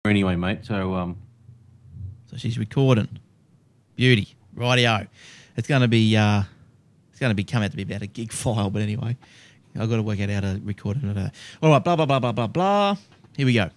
anyway, mate. So she's recording. Beauty. Rightio. It's going to be come out to be about a gig file, but anyway, I've got to work out how to record it. All right, blah, blah, blah, blah, blah, blah. Here we go.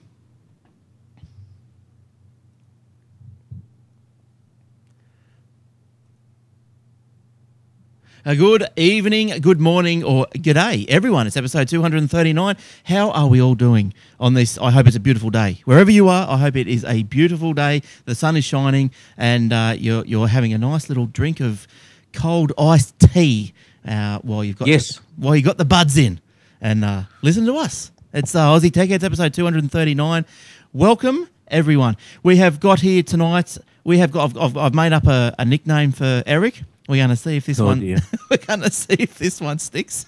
Good evening, good morning, or good day, everyone. It's episode 239. How are we all doing on this? I hope it's a beautiful day. Wherever you are, I hope it is a beautiful day. The sun is shining, and you're having a nice little drink of cold iced tea while you've got the buds in, and listen to us. It's Aussie Tech Heads episode 239. Welcome, everyone. We have got here tonight. I've made up a nickname for Eric. We're going to see if this we're going to see if this one sticks.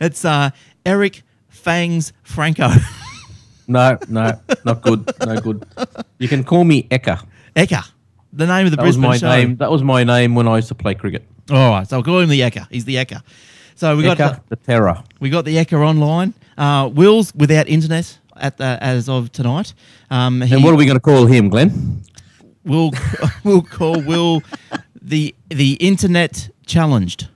It's Eric Fangs Franco. No, not good. No good. You can call me Eka. Eka, the name of the Brisbane show. Name. That was my name when I used to play cricket. All right, so I'll call him the Eka. He's the Eka. So we got the terror. We got the Eka online. Will's without internet as of tonight. And what are we going to call him, Glenn? We'll call Will the internet challenged.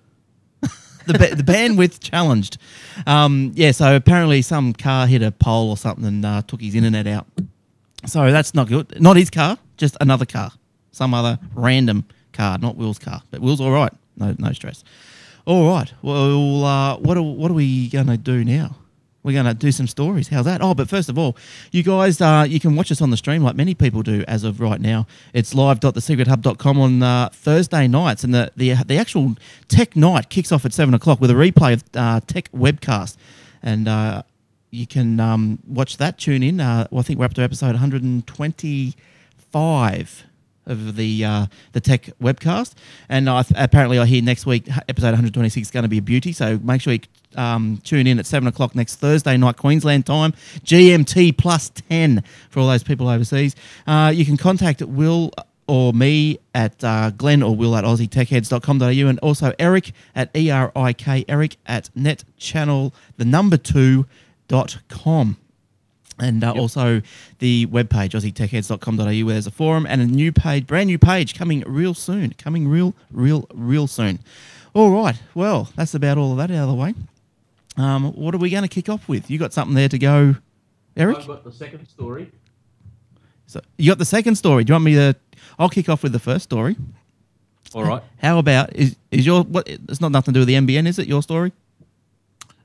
the bandwidth challenged. So apparently some car hit a pole or something and took his internet out. So that's not good. Not his car, just another car. Some other random car, not Will's car. But Will's all right. No stress. All right. Well, what are we going to do now? We're going to do some stories. How's that? Oh, but first of all, you guys, you can watch us on the stream like many people do as of right now. It's live.thesecrethub.com on Thursday nights, and the actual tech night kicks off at 7 o'clock with a replay of tech webcast. And you can watch that, tune in. I think we're up to episode 125 of the tech webcast. And apparently I hear next week, episode 126 is going to be a beauty. So make sure you tune in at 7 o'clock next Thursday night, Queensland time, GMT plus 10 for all those people overseas. You can contact Will or me at Glenn or Will at aussietechheads.com.au, and also Eric at Eric at netchannel2.com. And also the webpage, aussietechheads.com.au, where there's a forum and a brand new page coming real soon. Coming real soon. All right. Well, that's about all of that out of the way. What are we going to kick off with? You got something there to go, Eric? I've got the second story. So you got the second story. Do you want me to? I'll kick off with the first story. All right. How about is your what? It's not nothing to do with the NBN, is it? Your story?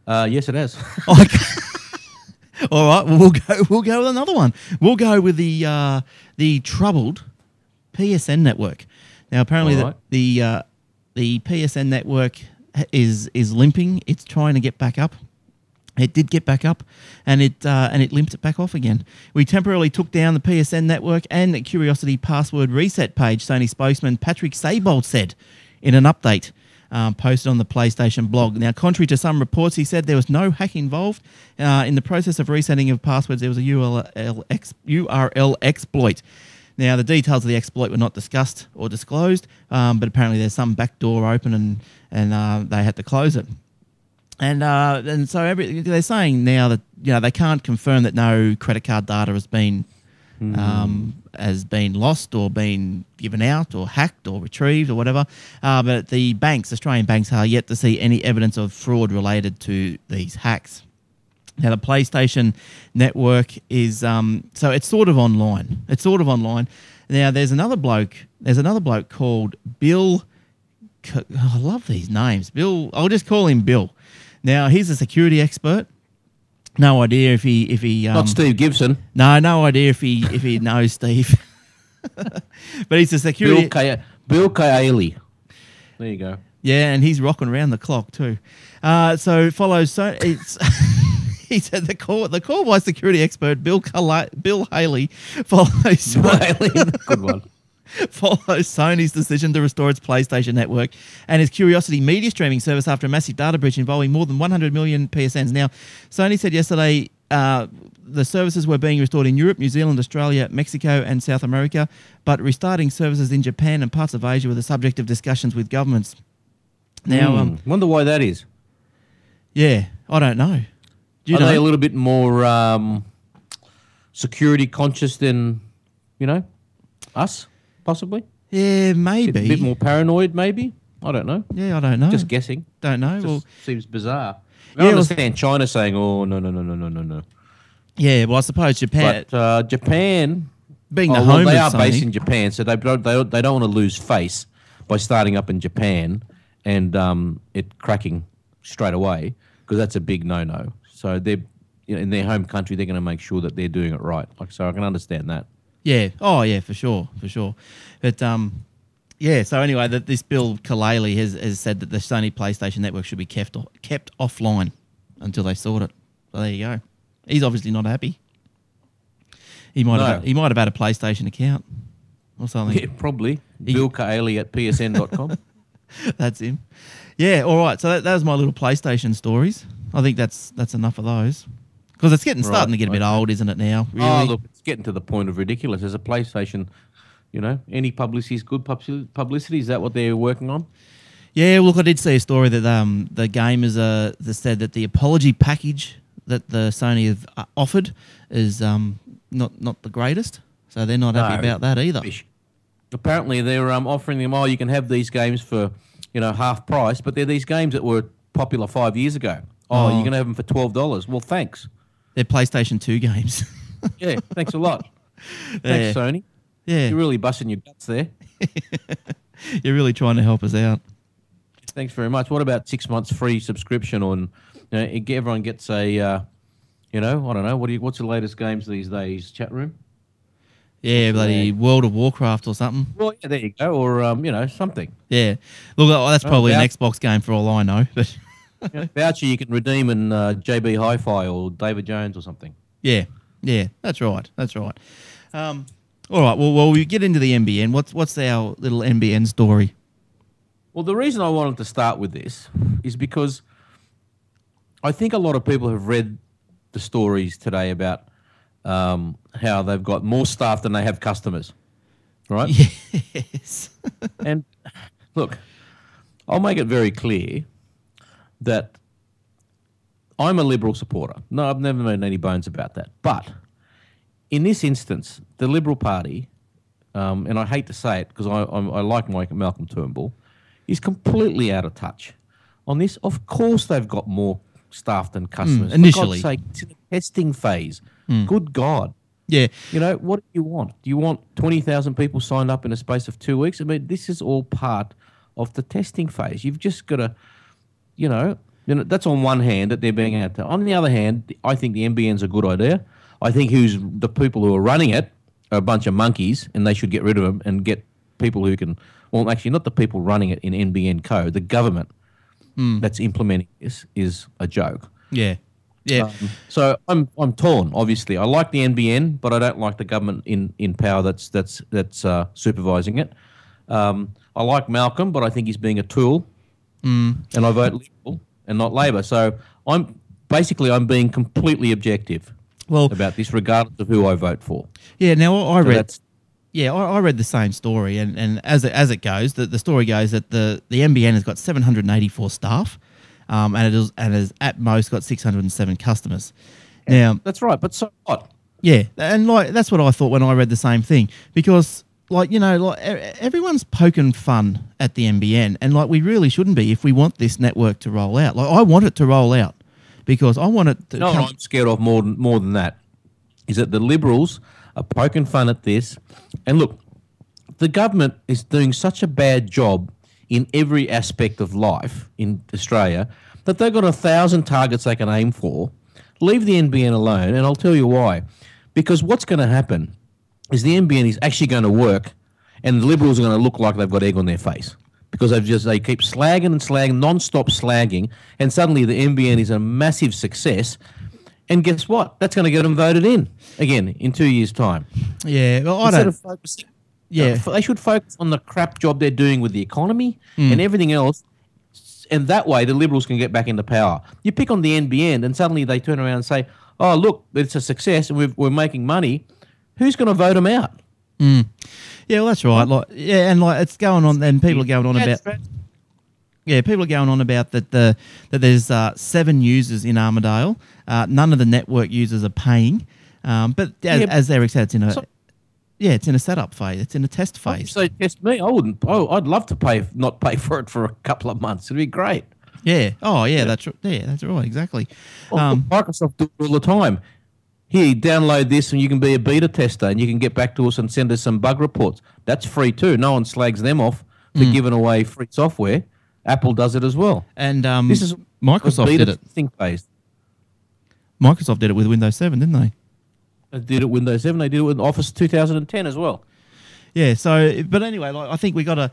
Yes, it has. Okay. All right. Well, we'll go with another one. We'll go with the troubled PSN network. Now, apparently, the PSN network is limping. It's trying to get back up. It did get back up, and it limped it back off again. We temporarily took down the PSN network and the Curiosity password reset page, Sony spokesman Patrick Seibold said in an update posted on the PlayStation blog. Now, contrary to some reports, he said there was no hack involved. In the process of resetting of passwords, there was a URL exploit. Now, the details of the exploit were not discussed or disclosed, but apparently there's some backdoor open and they had to close it. And so they're saying now that they can't confirm that no credit card data has been lost or been given out or hacked or retrieved or whatever. But the Australian banks, are yet to see any evidence of fraud related to these hacks. Now, the PlayStation network is so it's sort of online. Now, there's another bloke called Bill. I love these names. Bill. I'll just call him Bill. Now, he's a security expert. No idea if he not Steve Gibson. No idea if he knows Steve. But he's a security Bill Caeli. There you go. Yeah, and he's rocking around the clock too. So follows. So it's. He said the call by security expert Bill Haley follows. Good one. Follows Sony's decision to restore its PlayStation network and its Curiosity media streaming service after a massive data breach involving more than 100 million PSNs. Now, Sony said yesterday the services were being restored in Europe, New Zealand, Australia, Mexico and South America, but restarting services in Japan and parts of Asia were the subject of discussions with governments. Now, wonder why that is. Yeah, I don't know. Are they a little bit more security conscious than, us, possibly. Yeah, maybe. A bit more paranoid, maybe. I don't know. Yeah, I don't know. Just guessing. Don't know. Just seems bizarre. I understand China saying, "Oh, no." Yeah, well, I suppose Japan. But Japan, being the home they of are Sony, based in Japan, so they don't want to lose face by starting up in Japan and it cracking straight away, because that's a big no-no. So they're in their home country, they're going to make sure that they're doing it right. So I can understand that. Yeah. Oh, yeah, for sure. But yeah. So anyway, this Bill Kalele has said that the Sony PlayStation Network should be kept offline until they sort it. So there you go. He's obviously not happy. He might have had a PlayStation account or something. Yeah, probably. Bill Kalele at psn.com. That's him. Yeah. All right. So that was my little PlayStation stories. I think that's enough of those. Because it's starting to get a bit old, isn't it now? Really? Oh, look, it's getting to the point of ridiculous. As a PlayStation, any publicity is good publicity. Is that what they're working on? Yeah, look, I did see a story that the gamers said that the apology package that the Sony have offered is not the greatest. So they're not happy about that either. Apparently, they're offering them, you can have these games for half price, but they're these games that were popular 5 years ago. You're going to have them for $12. Well, thanks. They're PlayStation 2 games. Yeah, thanks a lot. Thanks, Sony. Yeah. You're really busting your guts there. You're really trying to help us out. Thanks very much. What about 6 months free subscription on? Everyone gets a, I don't know. What's the latest games these days? Chat room. Yeah, bloody World of Warcraft or something. Well, yeah, there you go. Or something. Yeah. Look, that's probably an Xbox game for all I know, but. Voucher you can redeem in JB Hi-Fi or David Jones or something. Yeah, that's right. All right, well, we get into the NBN. What's our little NBN story? Well, the reason I wanted to start with this is because I think a lot of people have read the stories today about how they've got more staff than they have customers, right? Yes. And look, I'll make it very clear that I'm a Liberal supporter. No, I've never made any bones about that. But in this instance, the Liberal Party, and I hate to say it because I like Malcolm Turnbull, is completely out of touch on this. Of course they've got more staff than customers. Initially. For God's sake, it's in the testing phase. Good God. Yeah. What do you want? Do you want 20,000 people signed up in a space of 2 weeks? I mean, this is all part of the testing phase. You've just got to... that's on one hand that they're being out there. On the other hand, I think the NBN's a good idea. I think the people who are running it are a bunch of monkeys, and they should get rid of them and get people who can. Well, actually, not the people running it in NBN Co. The government that's implementing this is a joke. Yeah. So I'm torn. Obviously, I like the NBN, but I don't like the government in power that's supervising it. I like Malcolm, but I think he's being a tool. And I vote Liberal and not Labor. So I'm being completely objective about this, regardless of who I vote for. Yeah. Now I read the same story, and as it goes, the story goes that the NBN has got 784 staff, and it has at most got 607 customers. Now that's right, but so what? Yeah, and that's what I thought when I read the same thing, because. Everyone's poking fun at the NBN, and we really shouldn't be if we want this network to roll out. I want it to roll out because I want it to. No, I'm scared of more than that. Is that the Liberals are poking fun at this, and look, the government is doing such a bad job in every aspect of life in Australia that they've got 1,000 targets they can aim for. Leave the NBN alone, and I'll tell you why. Because what's going to happen is the NBN is actually going to work, and the Liberals are going to look like they've got egg on their face because they keep slagging, non-stop slagging, and suddenly the NBN is a massive success. And guess what? That's going to get them voted in again in 2 years' time. Yeah, well, Instead of focusing, they should focus on the crap job they're doing with the economy and everything else, and that way the Liberals can get back into power. You pick on the NBN, and suddenly they turn around and say, "Oh, look, it's a success, and we're making money." Who's going to vote them out? Yeah, well, that's right. It's going on, and people are going on about. Yeah, people are going on about that there's 7 users in Armidale. None of the network users are paying, But as Eric said, it's in a setup phase. It's in a test phase. So test me. I wouldn't. Oh, I'd love to not pay for it for a couple of months. It'd be great. Yeah. Oh, yeah. That's right. Exactly. Microsoft do it all the time. Here, download this, and you can be a beta tester, and you can get back to us and send us some bug reports. That's free too. No one slags them off for giving away free software. Apple does it as well. And this is Microsoft did it. Phase. Microsoft did it with Windows 7, didn't they? They did it with Windows 7. They did it with Office 2010 as well. Yeah. So, but anyway, I think you've got to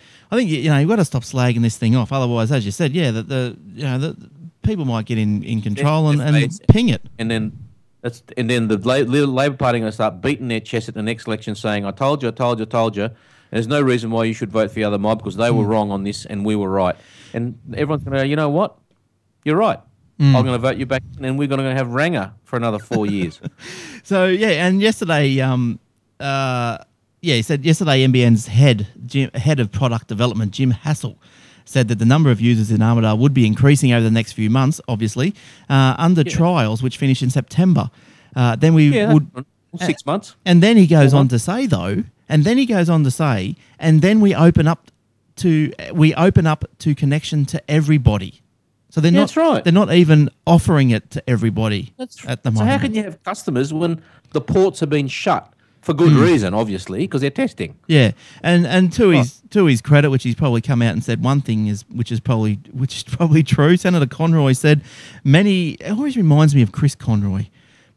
stop slagging this thing off. Otherwise, as you said, the people might get in control and ping it. And then the Labor Party are going to start beating their chest at the next election, saying, "I told you, I told you, I told you." There's no reason why you should vote for the other mob because they were wrong on this and we were right. And everyone's going to go, you know what? You're right. I'm going to vote you back, and then we're going to have Ranger for another 4 years. So and yesterday, he said yesterday NBN's head of product development, Jim Hassel, said that the number of users in Armidale would be increasing over the next few months, obviously, under trials which finish in September. Then we would 6 months. And then he goes on to say, and then we open up to connection to everybody. So they're not even offering it to everybody at the moment. So how can you have customers when the ports have been shut for good reason, obviously, because they're testing? Yeah, and to his credit, which he's probably come out and said one thing which is probably true. Senator Conroy said it always reminds me of Chris Conroy.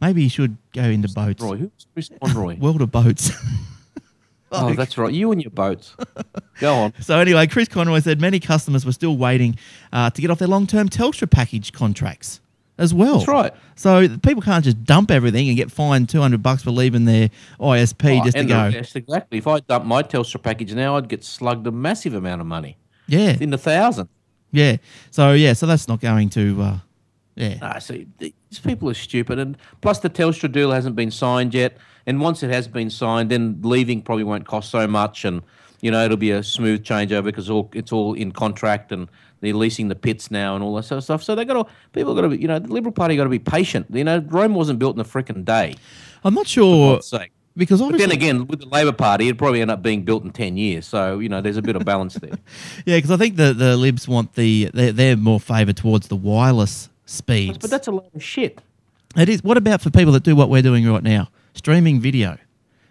Maybe he should go into boats. Who's Chris Conroy? World of Boats. Oh, that's right. You and your boats. Go on. So anyway, Chris Conroy said many customers were still waiting to get off their long-term Telstra package contracts as well. That's right. So people can't just dump everything and get fined $200 for leaving their ISP just to go. Yes, exactly. If I dump my Telstra package now, I'd get slugged a massive amount of money. Yeah. In the thousands. Yeah. So that's not going to... So these people are stupid, and plus the Telstra deal hasn't been signed yet. And once it has been signed, then leaving probably won't cost so much, and it'll be a smooth changeover because it's all in contract, and they're leasing the pits now and all that sort of stuff. So people got to be, the Liberal Party got to be patient. Rome wasn't built in a freaking day. I'm not sure because obviously, but then again, with the Labor Party, it'd probably end up being built in 10 years. So there's a bit of balance there. Yeah, because I think the Libs want they're more favoured towards the wireless speeds. But that's a lot of shit. It is. What about for people that do what we're doing right now? Streaming video.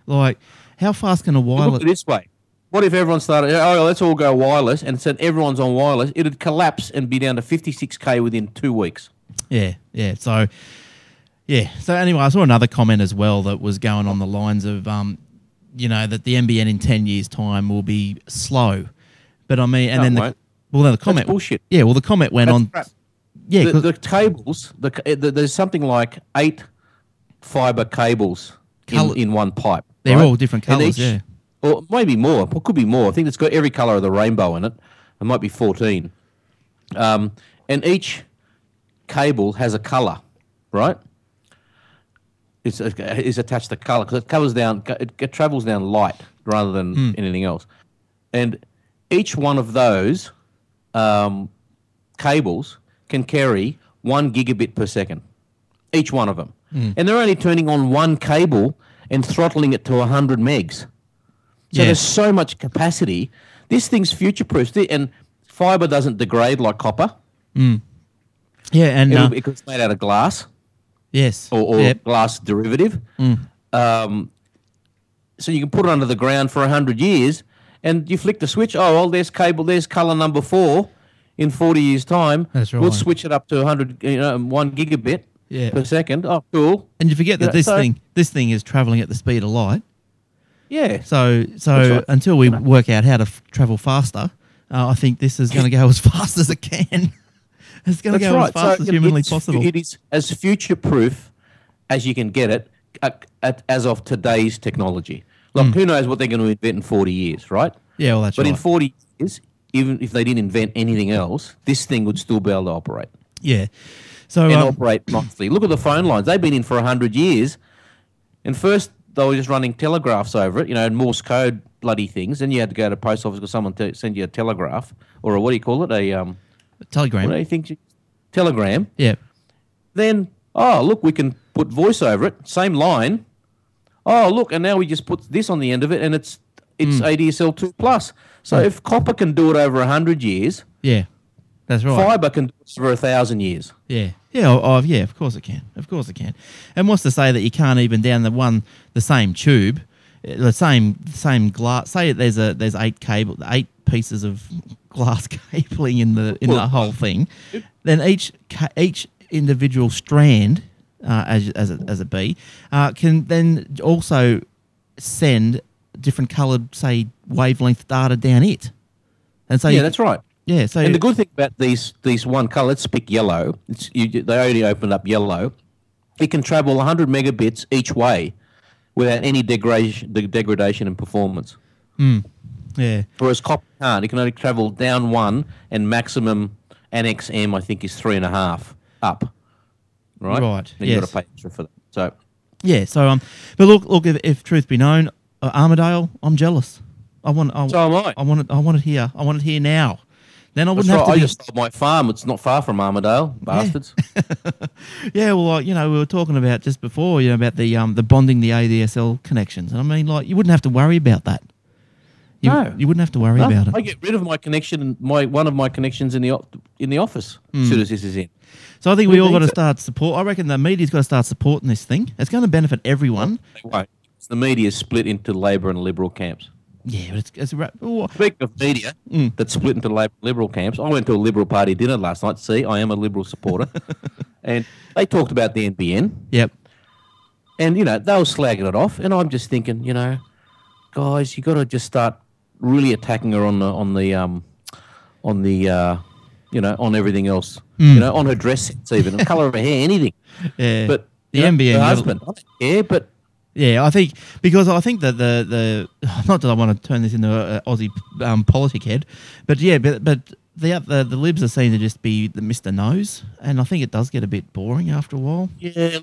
Like, how fast can a wireless... Look at it this way. What if everyone started, let's all go wireless, and said everyone's on wireless, it'd collapse and be down to 56K within 2 weeks. Yeah. So anyway, I saw another comment as well that was going on the lines of, that the NBN in 10 years' time will be slow. But I mean, and the comment... That's bullshit. Yeah, well, the comment went on... Crap. Yeah, the cables, there's something like 8 fibre cables in one pipe. They're all different colours, yeah. Or maybe more. It could be more. I think it's got every colour of the rainbow in it. It might be 14. And each cable has a colour, right? It's attached to colour because it travels down light rather than anything else. And each one of those cables can carry 1 gigabit per second, each one of them. And they're only turning on one cable and throttling it to 100 megs. So there's so much capacity. This thing's future-proof. And fibre doesn't degrade like copper. Yeah, and... it's made out of glass. Yes. Or glass derivative. So you can put it under the ground for 100 years, and you flick the switch. Oh, well, there's colour number 4. In 40 years' time, we'll switch it up to 1 gigabit per second. Oh, cool. And you forget that this thing is travelling at the speed of light. Yeah. So until we work out how to travel faster, I think this is going to go as fast as it can. It's going to go as fast as humanly possible. It is as future-proof as you can get it as of today's technology. Look, who knows what they're going to invent in 40 years, right? Yeah, well, that's right. But in 40 years... even if they didn't invent anything else, this thing would still be able to operate. Yeah. So and operate monthly. Look at the phone lines. They've been in for 100 years. And first, they were just running telegraphs over it, Morse code bloody things. And you had to go to the post office because someone send you a telegraph. Or a, what do you call it? A telegram. What do you think? Telegram. Yeah. Then, look, we can put voice over it. Same line, oh look, and now we just put this on the end of it, and it's ADSL 2 plus. So if copper can do it over 100 years, yeah, that's right. Fibre can do it for 1,000 years. Yeah, yeah, of course it can. Of course it can. And what's to say that you can't even down the same tube, the same glass? Say there's 8 pieces of glass cabling in the whole thing. Then each individual strand, as it be, can then also send different coloured, say, wavelength data down it. And so that's right. Yeah, so and the good thing about these one colour, let's pick yellow. They only opened up yellow. It can travel 100 megabits each way without any degradation in performance. Yeah. Whereas copper can't. It can only travel down 1 and maximum annex M, I think, is 3.5 up. Right. Right. And you've got to pay extra for that. So. Yeah. So but look, if truth be known, Armadale, I'm jealous. So am I. I want it here. I want it here now. Then I wouldn't That's have right. to. I just sold my farm. It's not far from Armadale, bastards. Yeah, well, we were talking about just before, about the bonding the ADSL connections, and I mean, you wouldn't have to worry about that. You wouldn't have to worry about it. I get rid of my connection, one of my connections in the office as soon as this is in. So I think we all got to start support. I reckon the media's got to start supporting this thing. It's going to benefit everyone. They won't. The media is split into Labor and Liberal camps. Yeah, but it's Speaking of media that's split into Labor and Liberal camps, I went to a Liberal Party dinner last night. See, I am a Liberal supporter. And they talked about the NBN. Yep. And, they were slagging it off. And I'm just thinking, guys, you got to just start really attacking her on everything else. On her dress sets even, the colour of her hair, anything. Yeah. But the NBN, her husband, I don't care, but... Yeah, I think that the not that I want to turn this into an Aussie politic head, but the Libs are seen to just be the Mr. Nose, and I think it does get a bit boring after a while. Yeah,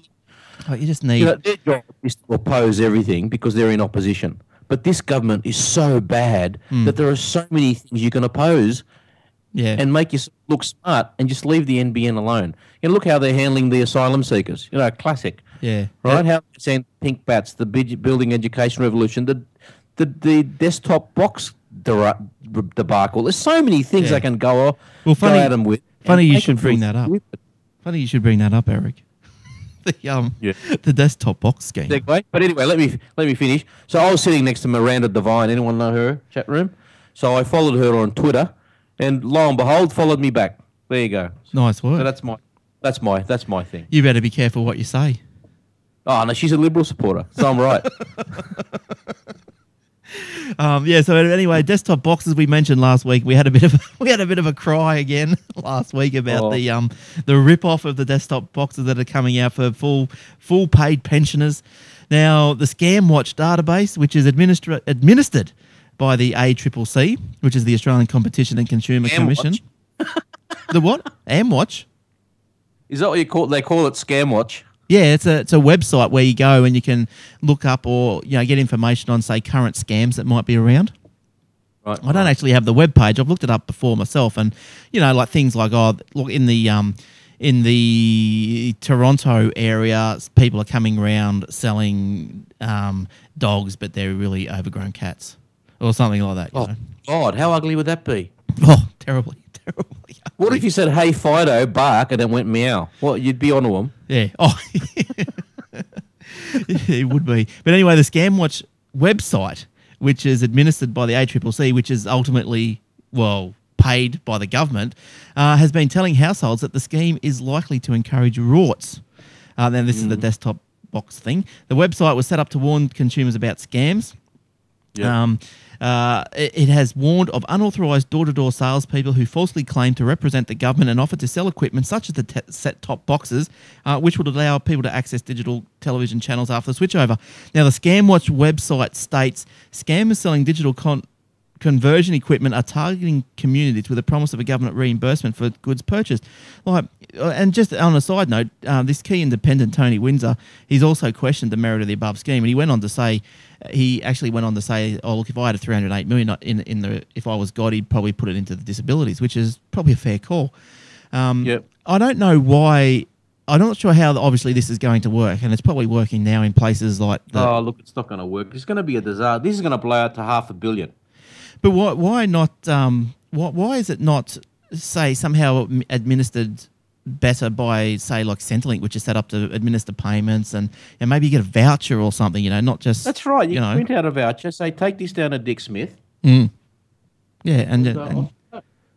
you just need their job is to oppose everything because they're in opposition. But this government is so bad that there are so many things you can oppose, and make you look smart, and just leave the NBN alone. Look how they're handling the asylum seekers. Classic. Yeah. Right? How they send pink bats, the building education revolution, the desktop box debacle. There's so many things I can go at them with. Funny you should bring that up. Funny you should bring that up, Eric. The desktop box scheme. Segue. But anyway, let me finish. So I was sitting next to Miranda Devine. Anyone know her? Chat room. So I followed her on Twitter, and lo and behold, followed me back. There you go. Nice work. So that's my thing. You better be careful what you say. Oh no, she's a Liberal supporter, so I'm right. So anyway, desktop boxes we mentioned last week. We had a bit of a cry again last week about the rip off of the desktop boxes that are coming out for full paid pensioners. Now the Scam Watch database, which is administered by the ACCC, which is the Australian Competition and Consumer Commission. The what? AmWatch? Is that what you call? They call it Scam Watch. Yeah, it's a website where you go and you can look up or get information on, say, current scams that might be around. Right. I don't actually have the web page. I've looked it up before myself, and like things like look in the Toronto area, people are coming around selling dogs, but they're really overgrown cats or something like that. You know? God, how ugly would that be? Oh, terribly ugly. What if you said, "Hey Fido, bark," and it went meow? Well, you'd be onto them. Yeah. Oh, it would be. But anyway, the ScamWatch website, which is administered by the ACCC, which is ultimately, paid by the government, has been telling households that the scheme is likely to encourage rorts. Then this is the desktop box thing. The website was set up to warn consumers about scams. Yep. It has warned of unauthorised door-to-door salespeople who falsely claim to represent the government and offer to sell equipment such as the set-top boxes, which would allow people to access digital television channels after the switchover. Now, the ScamWatch website states scammers selling digital conversion equipment are targeting communities with a promise of a government reimbursement for goods purchased. And just on a side note, this key independent, Tony Windsor, he's also questioned the merit of the above scheme, and he went on to say, oh look, if I had a 308 million if I was God, he'd probably put it into the disabilities, which is probably a fair call. I don't know why I'm not sure how obviously this is going to work, and it's probably working now in places like. Oh, look, it's not going to work. It's going to be a disaster. This is going to blow out to $500 million. But why not? Why is it not, say, somehow administered better by, say, like Centrelink, which is set up to administer payments, and maybe you get a voucher or something, not just... That's right. You can print out a voucher, say, take this down to Dick Smith. Mm. Yeah, and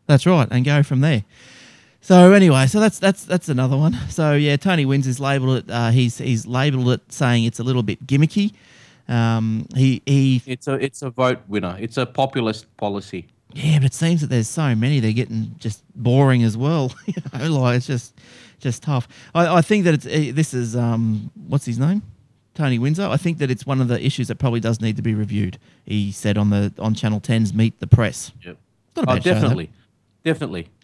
that's right, and go from there. So anyway, so that's another one. So yeah, Tony Wins has labelled it. He's labelled it saying it's a little bit gimmicky. It's a vote winner. It's a populist policy. Yeah, but it seems that there's so many they're getting just boring as well. Like it's just tough. I think that this is what's his name, Tony Windsor. I think that it's one of the issues that probably does need to be reviewed. He said on Channel 10's Meet the Press. Yep.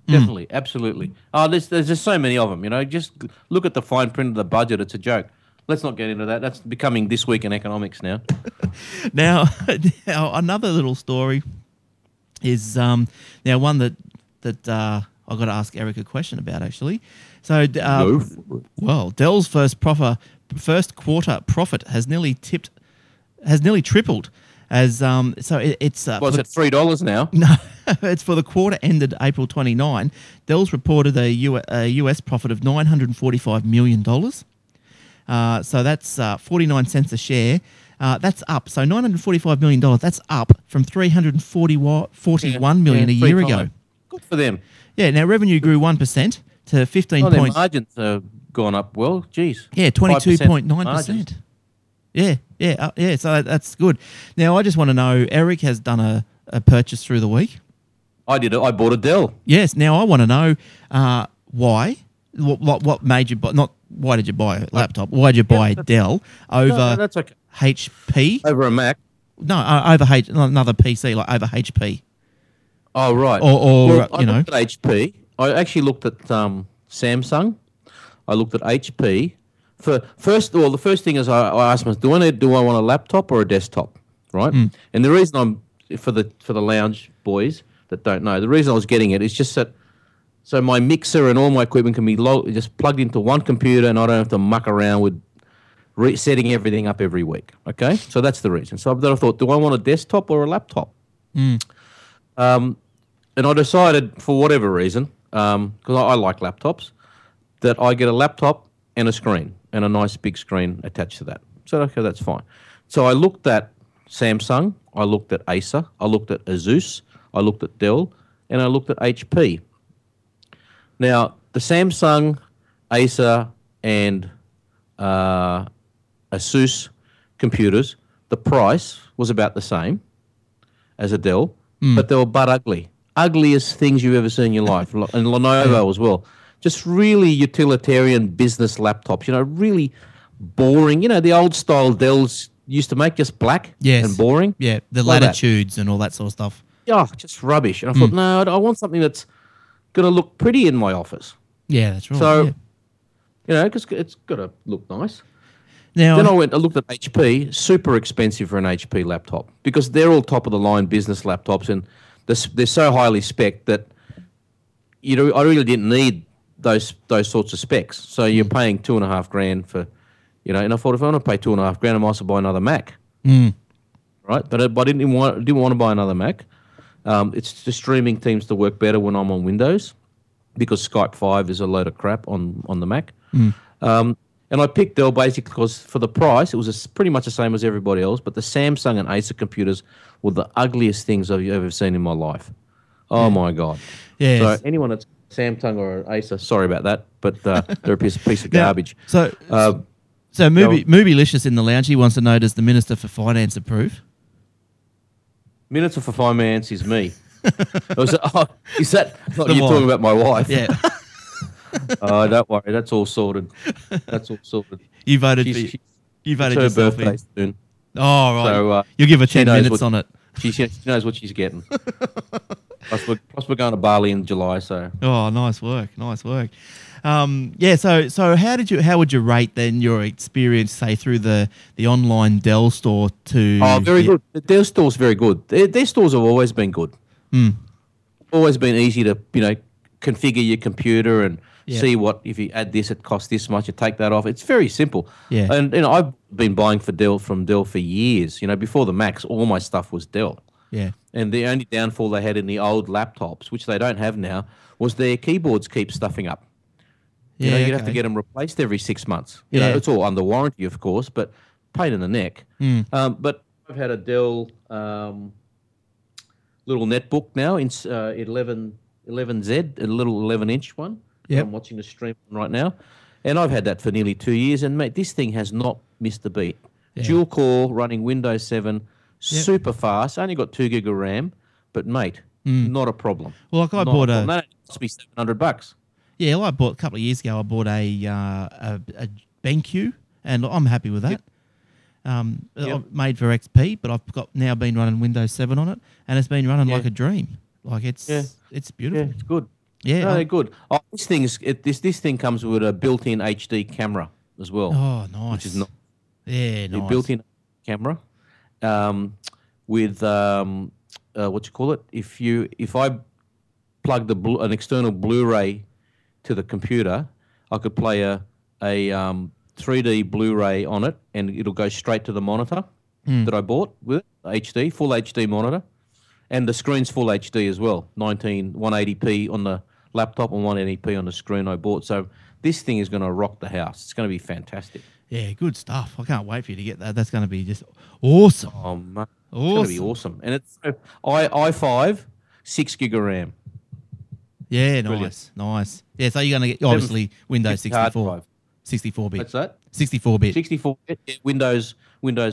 Definitely, absolutely. Oh, there's just so many of them. Just look at the fine print of the budget. It's a joke. Let's not get into that. That's becoming This Week in Economics now. Now another little story is now one that I've got to ask Eric a question about actually. So, Dell's first quarter profit has nearly tripled. It's it's at $3 now? No, it's for the quarter ended April 29. Dell's reported a US profit of $945 million. So that's 49 cents a share. That's up. So $945 million, that's up from $341 million a year ago. Good for them. Yeah, now revenue grew 1% to 15 their margins have gone up well. Geez. Yeah, 22.9%. Yeah. So that's good. Now, I just want to know, Eric has done a purchase through the week. I did it. I bought a Dell. Yes. Now, I want to know why. What made you buy? Not why did you buy a laptop? Why did you buy a Dell over that's okay. HP? Over a Mac? No, over another PC, like over HP. Oh, right. Or I looked at HP. I actually looked at Samsung. I looked at HP. The first thing is I asked myself, do I want a laptop or a desktop, right? Mm. And the reason I'm for the lounge boys that don't know, the reason I was getting it is just that so my mixer and all my equipment can be just plugged into one computer, and I don't have to muck around with resetting everything up every week. Okay, so that's the reason. So then I thought, do I want a desktop or a laptop? Mm. And I decided for whatever reason, because I like laptops, that I get a laptop and a screen, and a nice big screen attached to that. So, okay, that's fine. So I looked at Samsung, I looked at Acer, I looked at Asus, I looked at Dell, and I looked at HP. Now, the Samsung, Acer, and Asus computers, the price was about the same as a Dell, but they were butt ugly. Ugliest things you've ever seen in your life. And Lenovo as well. Just really utilitarian business laptops, really boring. The old style Dells used to make, just black and boring. Yeah, the latitudes and all that sort of stuff. Yeah, just rubbish. And I thought, no, I want something that's going to look pretty in my office. Yeah, that's right. So, because it's got to look nice. Now, then I looked at HP, super expensive for an HP laptop because they're all top of the line business laptops and they're so highly spec'd that, I really didn't need those sorts of specs. So you're paying $2,500 for, and I thought if I want to pay $2,500, I might as well buy another Mac. Mm. Right? But I didn't want to buy another Mac. It's the streaming seems to work better when I'm on Windows because Skype 5 is a load of crap on the Mac. Mm. And I picked Dell basically because for the price, it was pretty much the same as everybody else, but the Samsung and Acer computers were the ugliest things I've ever seen in my life. Oh, my God. Yeah. So anyone that's Samsung or Acer, sorry about that, but they're a piece of garbage. So Moobylicious in the lounge, he wants to know, does the Minister for Finance approve? Minister for Finance is me. Is that what you're talking about my wife? Yeah. Oh, don't worry. That's all sorted. You voted yourself her birthday soon. Oh, right. So, you'll give her 10 minutes on it. She knows what she's getting. Plus, we're going to Bali in July, so. Oh, nice work. So how would you rate then your experience, say, through the online Dell store to... Oh, very good. The Dell store's very good. Their stores have always been good. Always been easy to, configure your computer and See what, if you add this, it costs this much. You take that off. It's very simple. Yeah. And I've been buying from Dell for years. Before the Macs, all my stuff was Dell. Yeah. And the only downfall they had in the old laptops, which they don't have now, was their keyboards keep stuffing up. You'd have to get them replaced every 6 months. It's all under warranty, of course, but pain in the neck. But I've had a Dell little netbook now in 11Z, a little 11-inch one. Yep. I'm watching the stream right now. And I've had that for nearly 2 years. And, mate, this thing has not missed a beat. Yeah. Dual core, running Windows 7, super fast. Only got 2 gig of RAM. But, mate, not a problem. Well, like I bought a... That must be $700. Yeah, well, I bought a couple of years ago. I bought a BenQ, and I'm happy with that. Made for XP, but I've now been running Windows 7 on it, and it's been running like a dream. Like it's beautiful. Yeah, it's good. Yeah, no, they're good. Oh, this thing comes with a built-in HD camera as well. Oh, nice. Which is not nice. Built-in camera with what you call it? If I plug an external Blu-ray to the computer, I could play a 3D Blu-ray on it, and it'll go straight to the monitor that I bought with it, HD, full HD monitor, and the screen's full HD as well, 180p on the laptop and 180p on the screen I bought. So this thing is going to rock the house. It's going to be fantastic. Yeah, good stuff. I can't wait for you to get that. That's going to be just awesome. Oh, man. It's going to be awesome. And it's i5, 6 gig of RAM. Yeah, Brilliant. nice. Yeah, so you're going to get, obviously, Windows 64. 64-bit. What's that? 64-bit. 64-bit, Windows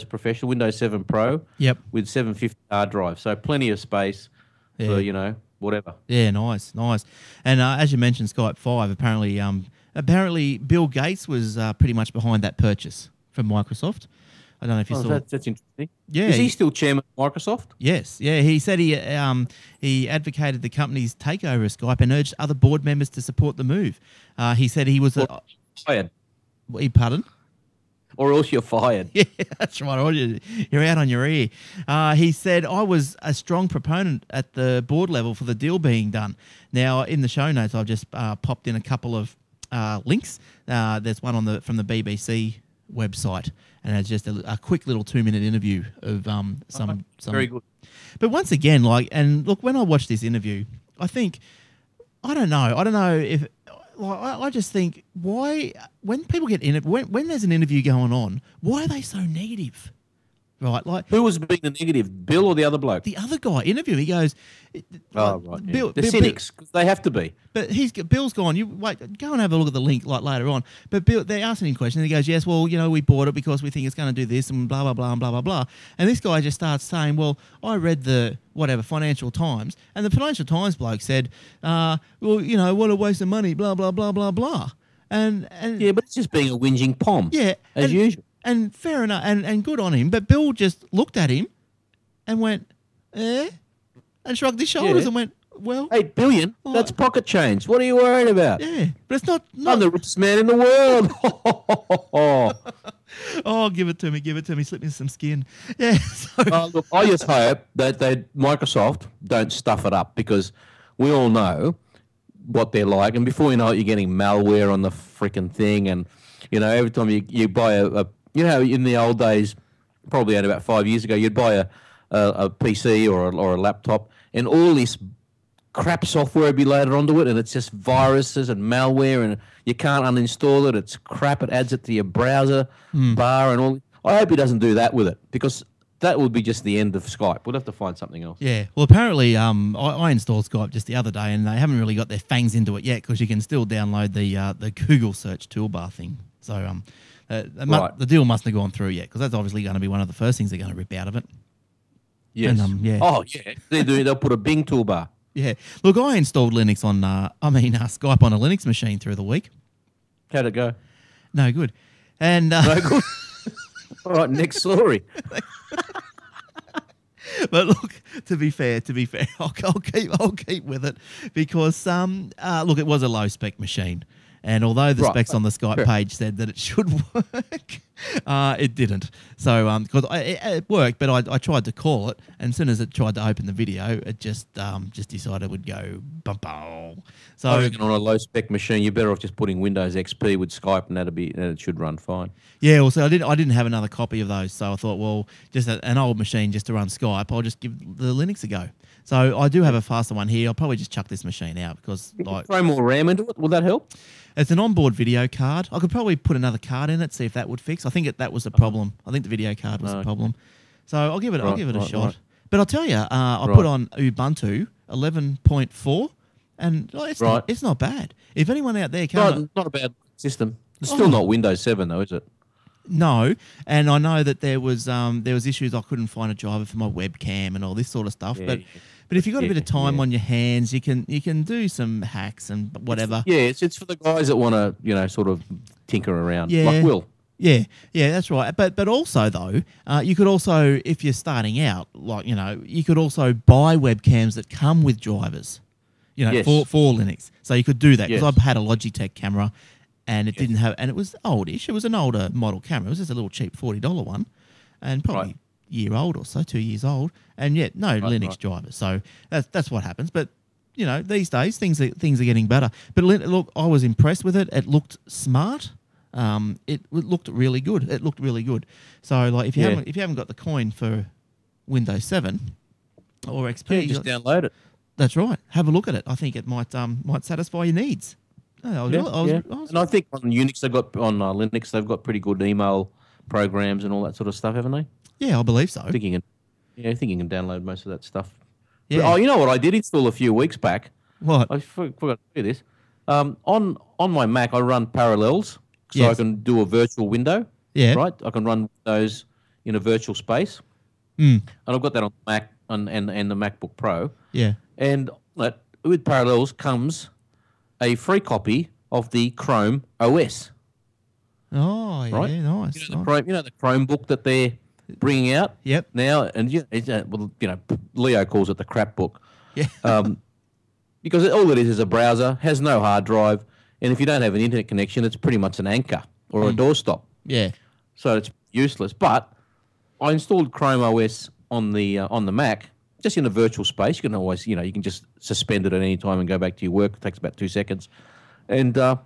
Professional, Windows 7 Pro. Yep. With 750 hard drive. So plenty of space for, whatever. Yeah, nice. And as you mentioned, Skype 5, apparently Bill Gates was pretty much behind that purchase from Microsoft. I don't know if you saw. That's interesting. Yeah. Is he still chairman of Microsoft? Yes. Yeah. He said he advocated the company's takeover of Skype and urged other board members to support the move. He said he was fired. Pardon? Or else you're fired. Yeah, that's right. Or you're out on your ear. He said, I was a strong proponent at the board level for the deal being done. Now, in the show notes, I've just popped in a couple of links. There's one from the BBC website, and it's just a quick little 2-minute interview of some. Very good. But once again, and look, when I watch this interview, I don't know if. I just think, why, when people get in it, when there's an interview going on, why are they so negative? Right? Like, who was being the negative, Bill or the other bloke? The other guy interviewing. He goes, right. Bill, the cynics, because they have to be. But Bill's gone. You wait, go and have a look at the link later on. But Bill, they're asking him questions. And he goes, yes, well, we bought it because we think it's going to do this and blah blah blah and blah blah blah. And this guy just starts saying, well, I read the Financial Times, and the Financial Times bloke said, well, what a waste of money, blah blah blah blah blah. And yeah, but it's just being a whinging pom. Yeah, as usual. And fair enough, and good on him. But Bill just looked at him and went, and shrugged his shoulders and went, well, $8 billion? That's pocket change. What are you worried about? Yeah, but it's not. I'm the richest man in the world. Oh, give it to me. Slip me some skin. Yeah. So. Look, I just hope that Microsoft don't stuff it up, because we all know what they're like, and before you know it, you're getting malware on the freaking thing, and every time you buy a in the old days, probably only about 5 years ago, you'd buy a PC or a laptop, and all this crap software would be loaded onto it, and it's just viruses and malware, and you can't uninstall it. It's crap. It adds it to your browser bar and all. I hope he doesn't do that with it, because that would be just the end of Skype. We'll have to find something else. Yeah. Well, apparently, I installed Skype just the other day, and they haven't really got their fangs into it yet, because you can still download the Google search toolbar thing. So the deal mustn't have gone through yet, because that's obviously going to be one of the first things they're going to rip out of it. Yes. And, yeah. Oh, yeah. They'll put a Bing toolbar. Yeah. Look, I installed Linux on, Skype on a Linux machine through the week. How'd it go? No good. And no good. All right, next story. But look, to be fair, I'll keep with it, because it was a low spec machine. And although the specs on the Skype page said that it should work, It didn't. So, because it worked, but I tried to call it, and as soon as it tried to open the video, it just decided it would go bum bum. So I reckon on a low spec machine, you're better off just putting Windows XP with Skype, and it should run fine. yeah, also I didn't have another copy of those, so I thought, well, just an old machine just to run Skype, I'll just give the Linux a go. So I do have a faster one here. I'll probably just chuck this machine out because like Throw more RAM into it. Will that help? it's an onboard video card. I could probably put another card in it, see if that would fix. I think that was the problem. I think the video card was the problem. So I'll give it a shot. Right. But I'll tell you, I put on Ubuntu 11.4, and it's not bad. If anyone out there can't, Not a bad system. It's still not Windows 7 though, is it? no, and I know that there was issues. I couldn't find a driver for my webcam and all this sort of stuff. Yeah, but if you've got a bit of time on your hands, you can do some hacks and whatever. It's for the guys that want to sort of tinker around. Yeah. Like Will. Yeah, that's right. But also though, you could also, if you're starting out, like you could also buy webcams that come with drivers, Yes. for Linux. So you could do that because Yes. I've had a Logitech camera, and it didn't have, and it was oldish. It was an older model camera. It was just a little cheap $40 one, and probably a year old or so, 2 years old, and yet no Linux drivers. So that's what happens. But these days things are getting better. But look, I was impressed with it. It looked smart. It looked really good. So like if you haven't got the coin for Windows 7 or XP, Just download it. that's right. Have a look at it. I think it might satisfy your needs. And I think on Unix on Linux they've got pretty good email programs and all that sort of stuff, haven't they? Yeah, I believe so. I think you can download most of that stuff. Yeah. But, you know what I did install a few weeks back? What? I forgot to do this. On my Mac, I run Parallels, so I can do a virtual window. Yeah. Right? I can run those in a virtual space. Mm. And I've got that on the Mac and the MacBook Pro. Yeah. And with Parallels comes a free copy of the Chrome OS. Oh, yeah, right? nice. The Chromebook that they're bringing out. Yep. Now, and Leo calls it the crap book. Yeah. Because all it is a browser, has no hard drive, and if you don't have an internet connection, it's pretty much an anchor or a doorstop. Yeah. So it's useless. But I installed Chrome OS on the Mac, just in a virtual space. You can always, you can just suspend it at any time and go back to your work. It takes about 2 seconds. And I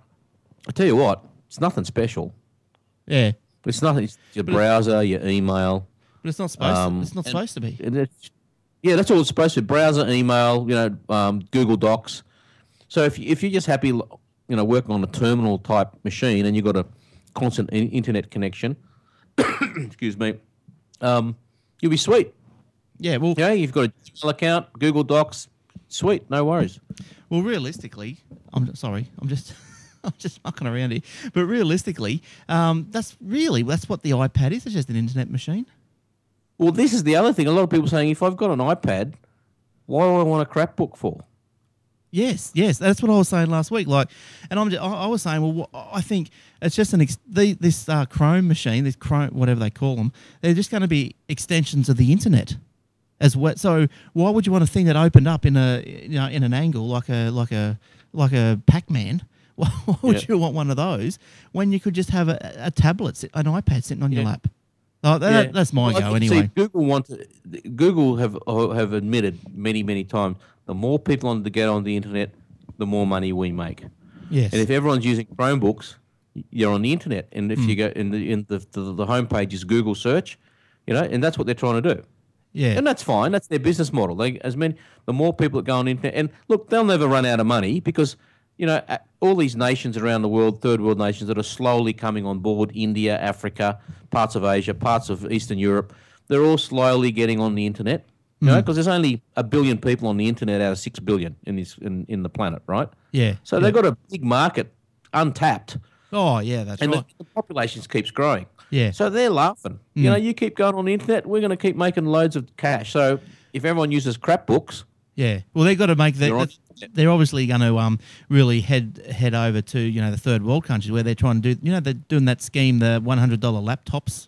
tell you what, it's nothing special. Yeah. It's nothing. It's your browser, your email. But it's not supposed to be. That's all it's supposed to be. Browser, email, Google Docs. So if you're just happy, working on a terminal type machine and you've got a constant internet connection, excuse me, you'll be sweet. Yeah, well, you've got a Gmail account, Google Docs, sweet, no worries. Well, realistically, I'm just mucking around here. But realistically, that's what the iPad is. It's just an internet machine. Well, this is the other thing. A lot of people saying, if I've got an iPad, why do I want a crap book for? Yes, that's what I was saying last week. Like, and I was saying, well, I think it's just this Chrome machine, this Chrome, whatever they call them, they're just going to be extensions of the internet, as well. So why would you want a thing that opened up in an angle like a Pac-Man? Why would you want one of those when you could just have a tablet, an iPad sitting on your lap? Oh, that's my go anyway. See, Google have admitted many times, the more people on to get on the internet, the more money we make. Yes. And if everyone's using Chromebooks, you're on the internet. And if you go in the homepage is Google search, and that's what they're trying to do. Yeah. And that's fine. That's their business model. The more people that go on the internet, and look, they'll never run out of money because all these nations around the world, third world nations that are slowly coming on board, India, Africa, parts of Asia, parts of Eastern Europe, they're all slowly getting on the internet, because there's only 1 billion people on the internet out of 6 billion in the planet, right? Yeah. So they've got a big market untapped. Oh, yeah, that's right. And the population keeps growing. Yeah. So they're laughing. You keep going on the internet, we're going to keep making loads of cash. So if everyone uses crap books... Yeah. Well, they've got to make that... They're obviously going to really head over to the third world countries where they're trying to do they're doing that scheme, the $100 laptops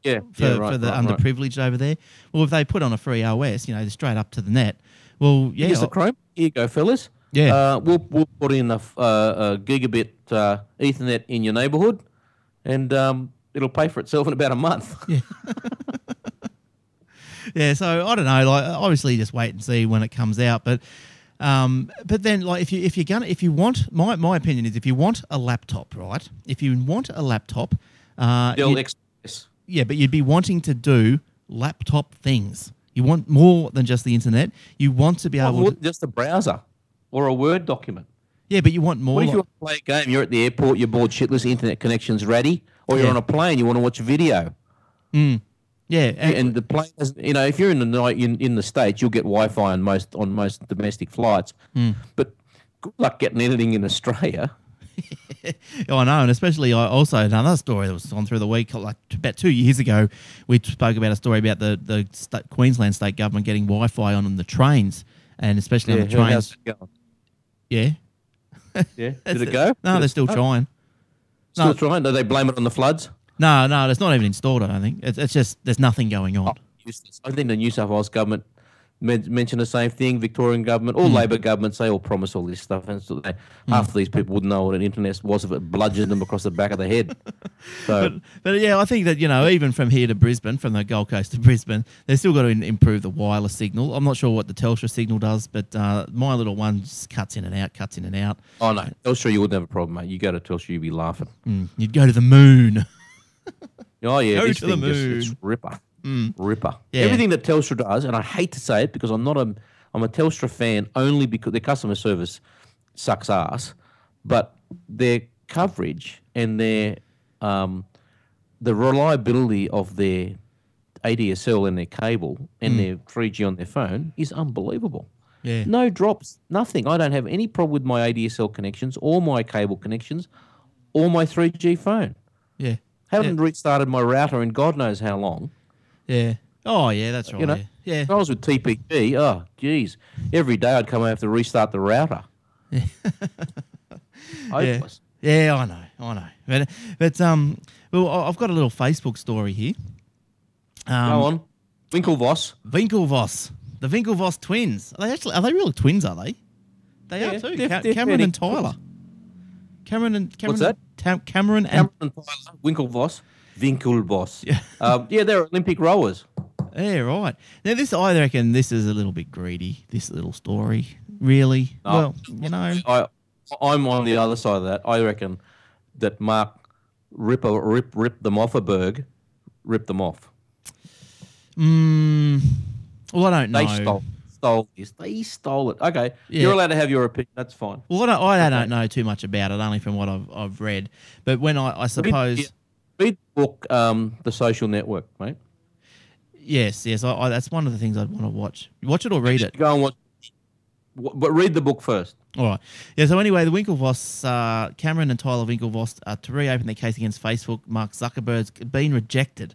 for the underprivileged over there. Well, if they put on a free OS, straight up to the net. Well, yeah, here's the Chrome. Here you go, fellas. Yeah, we'll put in a gigabit Ethernet in your neighbourhood, and it'll pay for itself in about a month. Yeah. Yeah, so I don't know. Like, obviously, just wait and see when it comes out. But then, like, if you want, my opinion is, if you want a laptop, right? If you want a laptop, Dell XPS. yeah, but you'd be wanting to do laptop things. You want more than just the internet. You want to be able to just a browser or a Word document. Yeah, but you want more. What if you want to play a game? You're at the airport. You're bored shitless. Internet connection's ready, or you're on a plane. You want to watch a video. Yeah, and the plane, if you're in the night in the States, you'll get Wi-Fi on most domestic flights. But good luck getting anything in Australia. I know, and especially also another story that was on through the week, like about 2 years ago, we spoke about a story about the Queensland state government getting Wi-Fi on the trains, and especially on the trains. How's it going? Yeah. Yeah. Did it go? No, they're still trying. Still trying? Do they blame it on the floods? No, it's not even installed, I don't think. It's just there's nothing going on. I think the New South Wales government mentioned the same thing. Victorian government, all Labor governments, they all promise all this stuff. And so half of these people wouldn't know what an internet was if it bludgeoned them across the back of the head. So, but yeah, I think that, even from here to Brisbane, from the Gold Coast to Brisbane, they've still got to improve the wireless signal. I'm not sure what the Telstra signal does, but my little one just cuts in and out. Oh, no. Telstra, you wouldn't have a problem, mate. You go to Telstra, you'd be laughing. You'd go to the moon. Oh, yeah. Go this to the thing moon. just ripper. Ripper. Yeah. Everything that Telstra does, and I hate to say it because I'm a Telstra fan only because their customer service sucks ass, but their coverage and their the reliability of their ADSL and their cable and their 3G on their phone is unbelievable. Yeah. No drops, nothing. I don't have any problem with my ADSL connections or my cable connections or my 3G phone. Yeah. Haven't restarted my router in God knows how long. Yeah. Oh, yeah, that's right. Yeah. If I was with TPG, oh, geez. Every day I'd come and have to restart the router. Yeah. Hopeless. Yeah, I know. But well, I've got a little Facebook story here. Go on. Winklevoss. The Winklevoss twins. Are they real twins, are they? They are too. Cameron and Tyler. Cameron. What's that? Cameron and Tyler. Winklevoss. Yeah. Yeah, they're Olympic rowers. Yeah, right. Now, I reckon this is a little bit greedy, this little story. Really? No, well, I'm on the other side of that. I reckon that Mark ripped them off a berg, ripped them off. Well, I don't know. They stole this. They stole it. Okay, Yeah. You're allowed to have your opinion. That's fine. Well, I don't know too much about it, only from what I've read. But when I suppose... Read the book, The Social Network, mate. Yes. That's one of the things I'd want to watch. Watch it or read it? Go and watch, but read the book first. All right. Yeah, so anyway, the Winklevoss, Cameron and Tyler Winklevoss, to reopen their case against Facebook, Mark Zuckerberg's been rejected.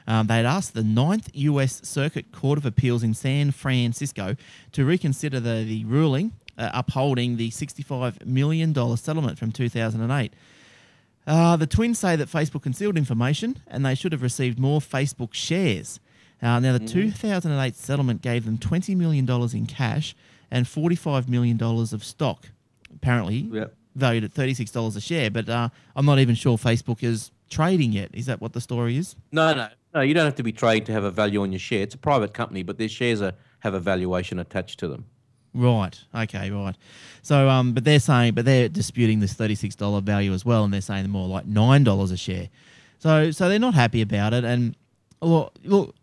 They had asked the 9th U.S. Circuit Court of Appeals in San Francisco to reconsider the ruling upholding the $65 million settlement from 2008. The twins say that Facebook concealed information and they should have received more Facebook shares. Now, the 2008 settlement gave them $20 million in cash and $45 million of stock, apparently valued at $36 a share. But I'm not even sure Facebook is trading yet. Is that what the story is? No, you don't have to be trading to have a value on your share. It's a private company, but their shares have a valuation attached to them. Right. Okay. Right. So, but they're disputing this $36 value as well, and they're saying more like $9 a share. So they're not happy about it. And look,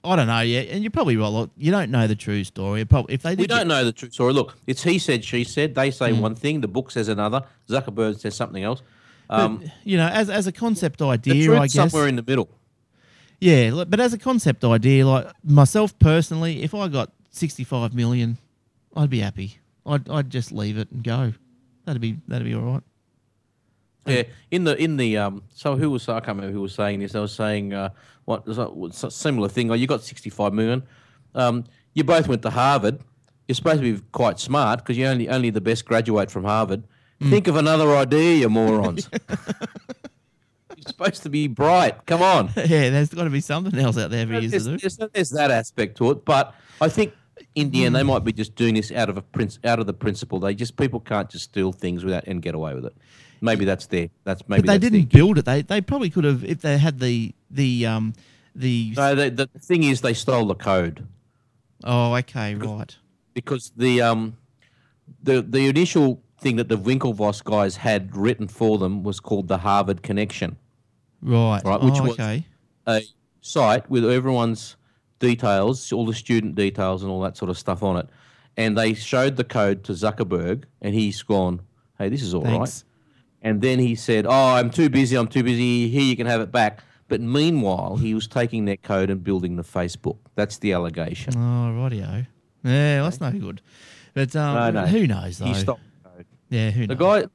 I don't know yet. And you're probably right. Look, you don't know the true story. We don't know the true story. Look, it's he said, she said. They say one thing. The book says another. Zuckerberg says something else. But, as a concept idea, the truth's I guess somewhere in the middle. Yeah, but as a concept idea, like myself personally, if I got 65 million, I'd be happy. I'd just leave it and go. That'd be all right. Yeah, in the so who was, I can't remember who was saying this. I was saying what was a similar thing. Oh, you got 65 million. You both went to Harvard. You're supposed to be quite smart because you only the best graduate from Harvard. Think of another idea, you morons. You're supposed to be bright. Come on. Yeah, there's got to be something else out there for you to do. There's that aspect to it, but I think in the end, they might be just doing this out of the principle. People can't just steal things and get away with it. Maybe that's maybe. But they didn't build it. They probably could have if they had the. No, the thing is, they stole the code. Oh, okay, right. Because the initial thing that the Winklevoss guys had written for them was called the Harvard Connection. Right. Which was a site with everyone's details, all the student details and all that sort of stuff on it. And they showed the code to Zuckerberg, and he's gone, hey, this is all right. And then he said, oh, I'm too busy. Here, you can have it back. But meanwhile, he was taking that code and building the Facebook. That's the allegation. Oh, rightio. Yeah, that's no good. But no. Who knows, though? He stopped the code. Yeah, who knows? The guy,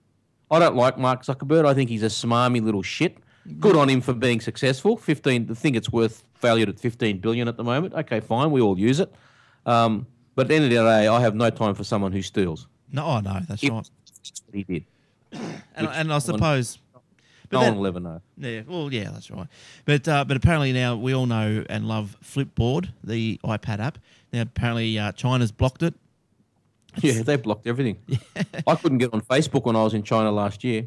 I don't like Mark Zuckerberg. I think he's a smarmy little shit. Good on him for being successful. I think it's valued at $15 billion at the moment. Okay, fine, we all use it. But at the end of the day, I have no time for someone who steals. No, that's right. That's what he did. And I suppose no one will ever know. Yeah, well, yeah, that's right. But apparently now we all know and love Flipboard, the iPad app. Now apparently China's blocked it. Yeah, they blocked everything. I couldn't get on Facebook when I was in China last year.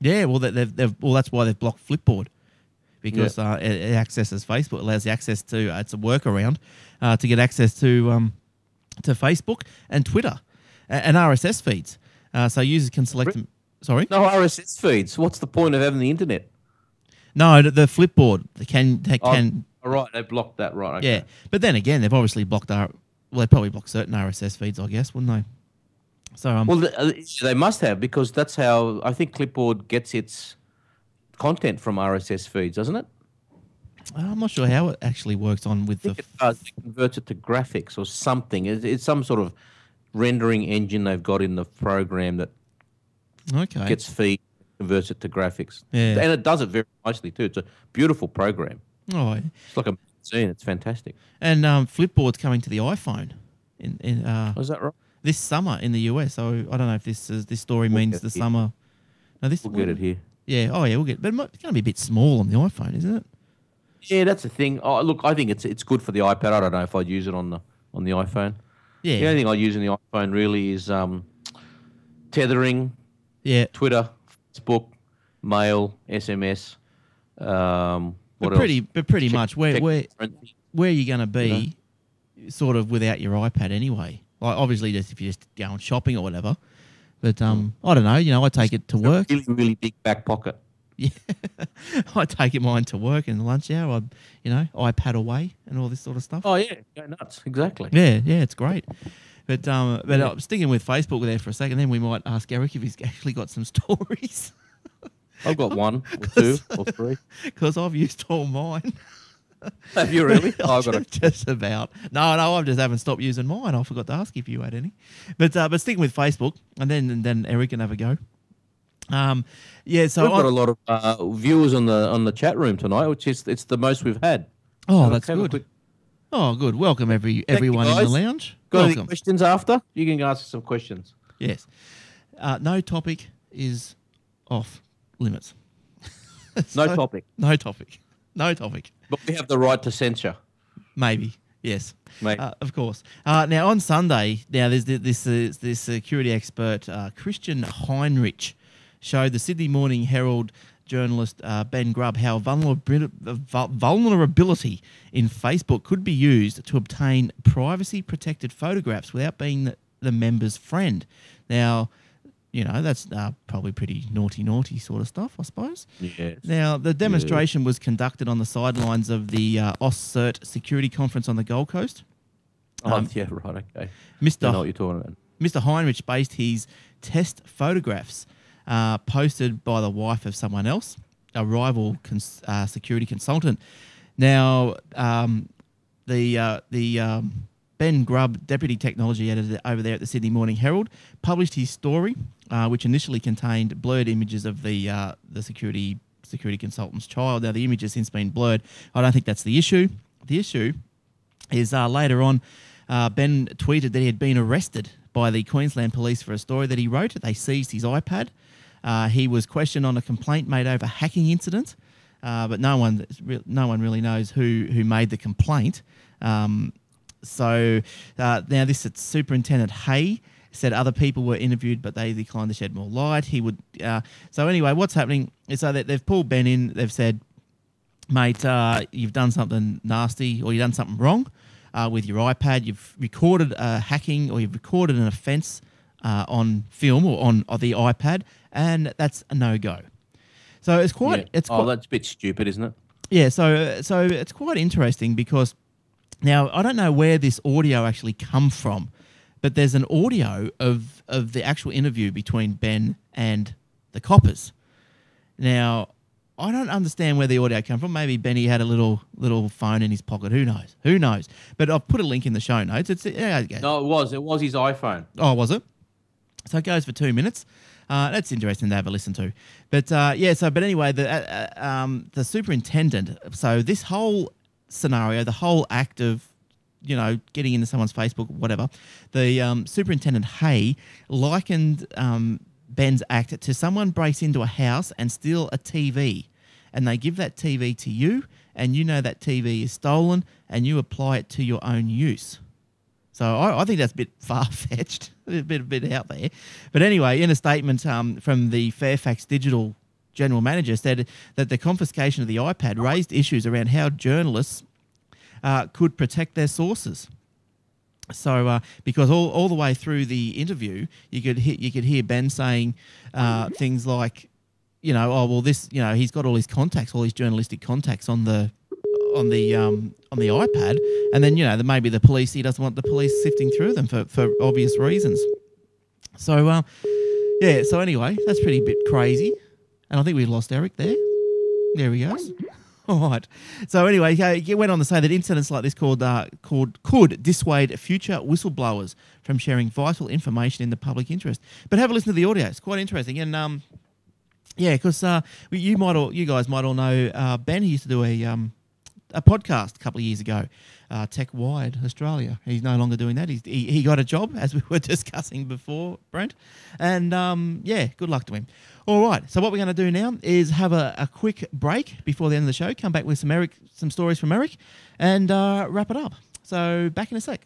Yeah, well, that's why they've blocked Flipboard, because it accesses Facebook, it allows you access to. It's a workaround to get access to Facebook and Twitter and RSS feeds, so users can select them. Sorry, no RSS feeds. What's the point of having the internet? No, the Flipboard can. All right, they blocked that, right? Okay. Yeah, but then again, they've obviously blocked they probably blocked certain RSS feeds, I guess, wouldn't they? So, they must have, because that's how I think Clipboard gets its content from RSS feeds, doesn't it? I'm not sure how it actually works on with it converts it to graphics or something. It's some sort of rendering engine they've got in the program that gets feed, converts it to graphics. Yeah. And it does it very nicely too. It's a beautiful program. Oh, yeah. It's like a magazine. It's fantastic. And Flipboard's coming to the iPhone. Is that right? This summer in the US. So I don't know if this story means the summer. No, we'll get it here. Yeah. Oh, yeah. We'll get. But it's going to be a bit small on the iPhone, isn't it? Yeah, that's the thing. Oh, look, I think it's good for the iPad. I don't know if I'd use it on the iPhone. Yeah. The only thing I use on the iPhone really is tethering. Yeah. Twitter, Facebook, mail, SMS. What else? Pretty much. Where are you going to be, sort of without your iPad anyway? Like obviously, just if you're just going shopping or whatever. But I don't know. I take it to work. Really, really big back pocket. Yeah, I take mine to work in the lunch hour. iPad away and all this sort of stuff. Oh yeah, go nuts. Exactly. Yeah, it's great. But I'm sticking with Facebook there for a second. Then we might ask Eric if he's actually got some stories. I've got one or two or three. Because I've used all mine. Have you really? I've got just about. No, I just haven't stopped using mine. I forgot to ask if you had any. But sticking with Facebook, and then Eric can have a go. So we've got a lot of viewers on the chat room tonight, which is it's the most we've had. Oh, so that's good. Oh, good. Welcome everyone in the lounge. Got any questions after? You can ask some questions. Yes. No topic is off limits. No topic. No topic. No topic. But we have the right to censure. Maybe. Yes. Maybe. Of course. Now on Sunday, there's this security expert Christian Heinrich showed the Sydney Morning Herald journalist Ben Grubb how vulnerability in Facebook could be used to obtain privacy-protected photographs without being the member's friend. Now, that's probably pretty naughty sort of stuff, I suppose. Yes. Now, the demonstration was conducted on the sidelines of the AusCert security conference on the Gold Coast. Yeah, right, okay. I know what you're talking about. Mr. Heinrich based his test photographs posted by the wife of someone else, a rival security consultant. Now, the Ben Grubb, Deputy Technology Editor over there at the Sydney Morning Herald, published his story, which initially contained blurred images of the security consultant's child. Now, the image has since been blurred. I don't think that's the issue. The issue is later on, Ben tweeted that he had been arrested by the Queensland Police for a story that he wrote. They seized his iPad. He was questioned on a complaint made over a hacking incident, but no one really knows who made the complaint. So now this is Superintendent Hay said other people were interviewed, but they declined to shed more light. He would. So anyway, what's happening is so that they've pulled Ben in. They've said, mate, you've done something nasty or you've done something wrong with your iPad. You've recorded hacking or you've recorded an offence on film or on the iPad, and that's a no-go. So it's quite... Yeah. That's a bit stupid, isn't it? Yeah, so it's quite interesting because now I don't know where this audio actually come from, but there's an audio of the actual interview between Ben and the coppers. Now, I don't understand where the audio came from. Maybe Benny had a little phone in his pocket. Who knows? Who knows? But I've put a link in the show notes. No, it was his iPhone. Oh, was it? So it goes for 2 minutes. That's interesting to have a listen to. But but anyway, the superintendent. So this whole scenario, the whole act of getting into someone's Facebook, whatever, the Superintendent Hay likened Ben's act to someone breaks into a house and steal a TV, and they give that TV to you, and that TV is stolen, and you apply it to your own use. So I think that's a bit far-fetched, a bit out there. But anyway, in a statement from the Fairfax Digital general manager said that the confiscation of the iPad raised issues around how journalists could protect their sources. So, because all the way through the interview, you could hear Ben saying things like, he's got all his contacts, all his journalistic contacts on the iPad, and then maybe the police. He doesn't want the police sifting through them for obvious reasons. So, So anyway, that's pretty bit crazy, and I think we lost Eric there. There he goes. All right. So anyway, he went on to say that incidents like this could dissuade future whistleblowers from sharing vital information in the public interest. But have a listen to the audio; it's quite interesting. And because you guys might all know Ben. He used to do a podcast a couple of years ago, Tech Wired Australia. He's no longer doing that. He got a job, as we were discussing before, Brent. And good luck to him. All right, so what we're going to do now is have a quick break before the end of the show, come back with some stories from Eric, and wrap it up. So back in a sec.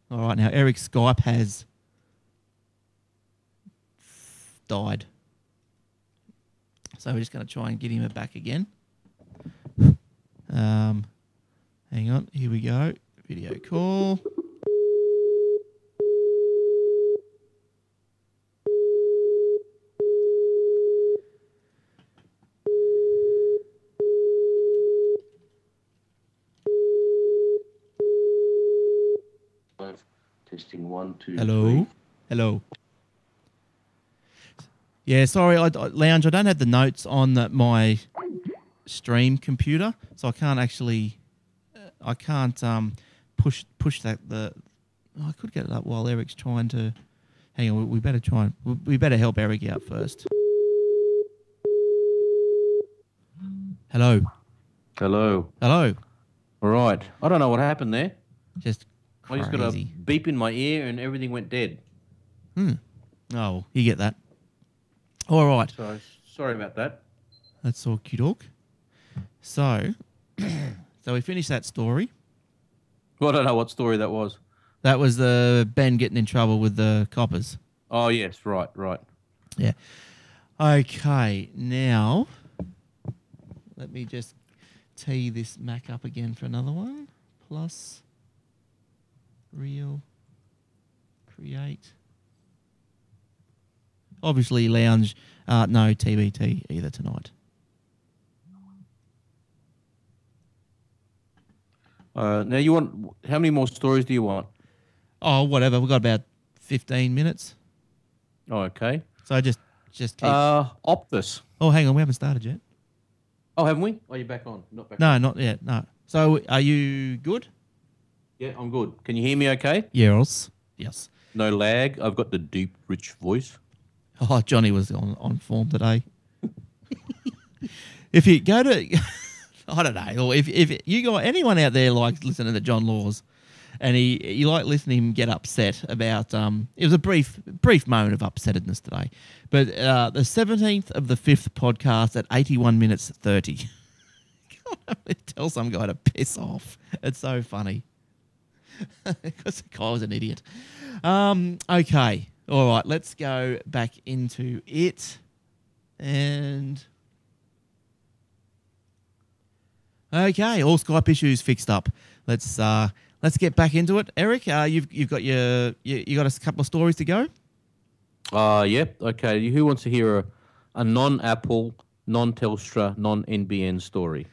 All right, now Eric's Skype has died. So we're just going to try and get him back again. Hang on, here we go. Video call. Testing 1, 2, Hello. 3. Hello. Yeah, sorry, Lounge. I don't have the notes on my stream computer, so I can't actually. I can't push that. I could get it up while Eric's trying to. Hang on, we better try. We better help Eric out first. Hello. Hello. Hello. All right. I don't know what happened there. Just crazy. I just got a beep in my ear and everything went dead. Oh, you get that. All right. So sorry about that. That's all cute. So we finished that story. Well, I don't know what story that was. That was the Ben getting in trouble with the coppers. Oh, yes. Right. Yeah. Okay. Now, let me just tee this Mac up again for another one. Plus, real, create. Obviously, Lounge, no TBT either tonight. Now, you want... How many more stories do you want? Oh, whatever. We've got about 15 minutes. Oh, okay. So just keep... Optus. Oh, hang on. We haven't started yet. Oh, haven't we? Oh, you're back on. Not back No, on. not yet. No. So are you good? Yeah, I'm good. Can you hear me okay? Yes. Yes. No lag. I've got the deep, rich voice. Oh, Johnny was on form today. If you go to... I don't know. Or if you got anyone out there likes listening to John Laws, and you like listening to him get upset about it was a brief moment of upsettedness today, but the 17th of the 5th podcast at 81 minutes 30. Tell some guy to piss off. It's so funny. Because the guy was an idiot. Okay. All right. Let's go back into it. And... Okay. All Skype issues fixed up. Let's get back into it. Eric, you've got you got a couple of stories to go? Yep. Okay. Who wants to hear a non-Apple, non-Telstra, non-NBN story?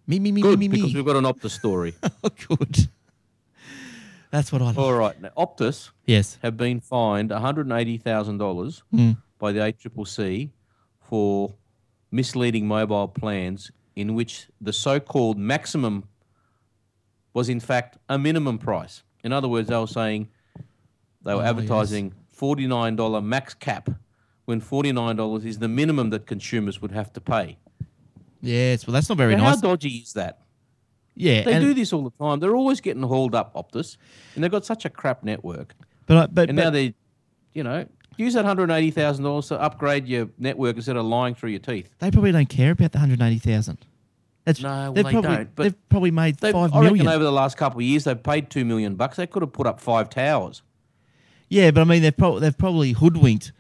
Me, Good, me. because we've got an Optus story. Oh, good. That's what I like. All right. Now, Optus Yes. have been fined $180,000 by the ACCC for misleading mobile plans in which the so-called maximum was in fact a minimum price. In other words, they were saying they were advertising $49 max cap when $49 is the minimum that consumers would have to pay. Yes, well, that's not very Now, nice. how dodgy is that? Yeah, They do this all the time. They're always getting hauled up, Optus, and they've got such a crap network. But now they, use that $180,000 to upgrade your network instead of lying through your teeth. they probably don't care about the 180,000. No, they don't. But they've probably made $5 I reckon million. over the last couple of years they've paid $2 million. They could have put up 5 towers. Yeah, but I mean they've probably hoodwinked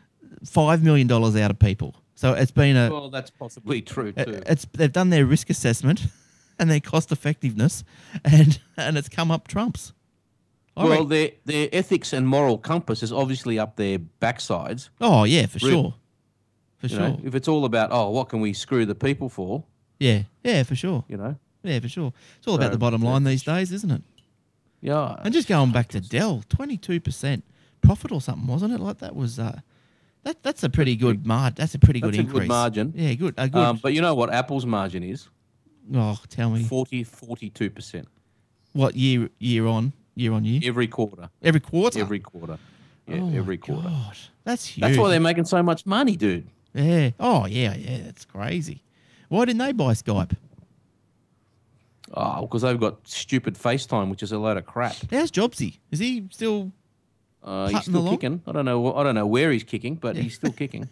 $5 million out of people. So it's been Well, that's possibly true too. They've done their risk assessment and their cost effectiveness, and it's come up trumps. Well, their ethics and moral compass is obviously up their backsides. Oh yeah, for Really. sure, for You sure. know, if it's all about what can we screw the people for? Yeah, for sure. Yeah, for sure. It's all about the bottom line these days, isn't it? Yeah. And just going back to Dell, 22% profit or something, wasn't it? Like that was that's a pretty good margin. That's a pretty good increase. That's a good margin. Yeah, good. Good. But you know what Apple's margin is? Oh, tell me. 42%. What year on year? Every quarter. Every quarter. Every quarter. Yeah, Oh every my quarter. God. That's huge. That's why they're making so much money, dude. Yeah. Oh yeah. That's crazy. Why didn't they buy Skype? Oh, because they've got stupid FaceTime, which is a load of crap. How's Jobsy? Is he still? He's Putting still along? kicking. I don't know where he's kicking, but he's still kicking.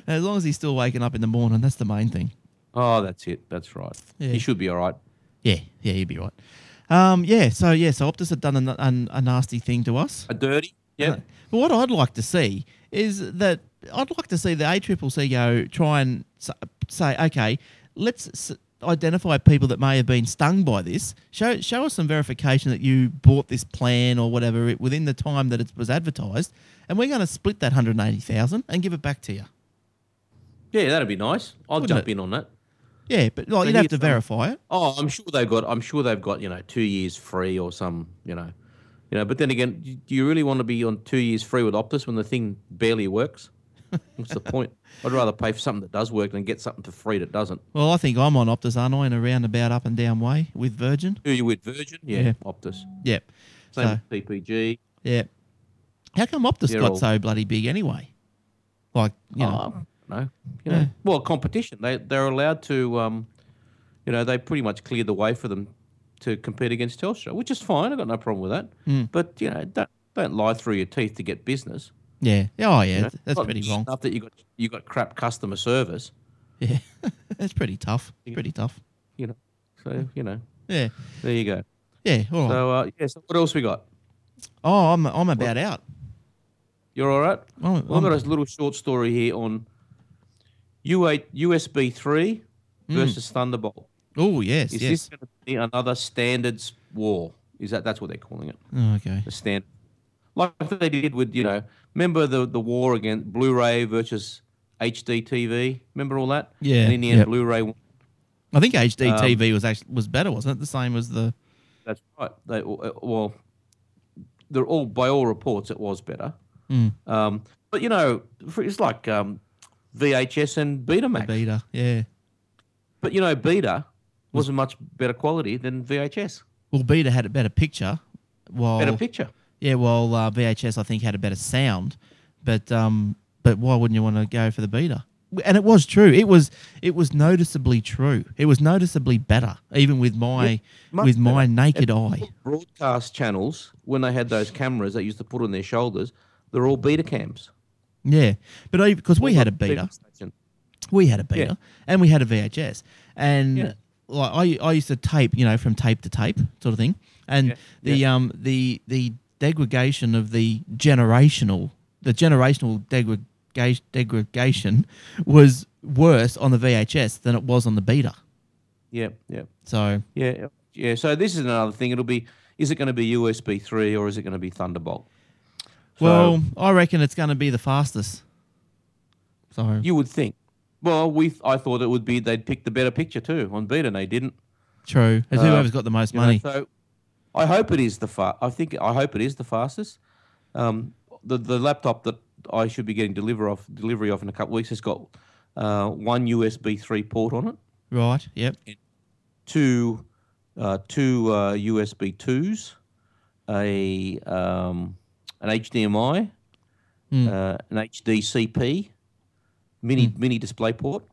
As long as he's still waking up in the morning, that's the main thing. Oh, that's it. That's right. Yeah. He should be all right. Yeah, he'd be right. So Optus have done a nasty thing to us. A dirty? Yeah. But what I'd like to see is that I'd like to see the ACCC go try and say, okay, let's identify people that may have been stung by this. Show us some verification that you bought this plan or whatever within the time that it was advertised, and we're going to split that 180,000 and give it back to you. Yeah, that'd be nice. I'll Wouldn't jump it? in on that. Yeah, but like, you'd have to verify it. Oh, I'm sure they've got 2 years free or some, but then again, do you really want to be on 2 years free with Optus when the thing barely works? What's the point? I'd rather pay for something that does work than get something for free that doesn't. Well, I think I'm on Optus, aren't I, in a roundabout up and down way with Virgin? Who are you with, Virgin? Yeah, Yeah. Optus. Yep. Same So, with PPG. yeah. How come Optus They're got all- so bloody big anyway? Like, No. Yeah. Well, competition. They're allowed to, they pretty much cleared the way for them to compete against Telstra, which is fine. I've got no problem with that. But, don't lie through your teeth to get business. yeah. Oh, yeah. You know? That's Not pretty wrong. Enough that you got crap customer service, Yeah. That's pretty tough. Pretty tough. So, Yeah. there you go. Yeah. All right. So, so what else we got? Oh, I'm about out. You're all right? I'm- Well, I've got a little short story here on USB 3 versus Thunderbolt. Oh, yes. Is yes. this going to be another standards war? That's what they're calling it? Oh, okay. The standard, like they did with remember the war against Blu-ray versus HD TV? Remember all that? Yeah, And in the end, yep. Blu-ray won. I think HD TV was better, wasn't it? The same as the. That's right. They're all by all reports it was better. But it's like VHS and Betamax. Beta. Yeah. But Beta was a much better quality than VHS. Well, Beta had a better picture. While Better picture. Yeah, well, VHS I think had a better sound, but why wouldn't you want to go for the Beta? And it was true. It was noticeably true. It was noticeably better, even with my much my better. naked eye. Broadcast channels, when they had those cameras they used to put on their shoulders, they're all Beta cams. Yeah, but because we had a Beta, Station. we had a Beta, and we had a VHS, and Yeah. like I used to tape, from tape to tape sort of thing, and the degradation of the generational degradation was worse on the VHS than it was on the beta. Yep, yep. So yeah. So this is another thing. Is it going to be USB 3 or is it going to be Thunderbolt? Well, I reckon it's going to be the fastest. So you would think. Well, I thought it would be they'd pick the better picture too on beta, and they didn't. True. It's whoever's got the most money. So I hope it is I hope it is the fastest. The laptop that I should be getting delivery of in a couple of weeks has got one USB 3 port on it. Right. Yep. Two USB 2s, an HDMI, an HDCP, mini display port,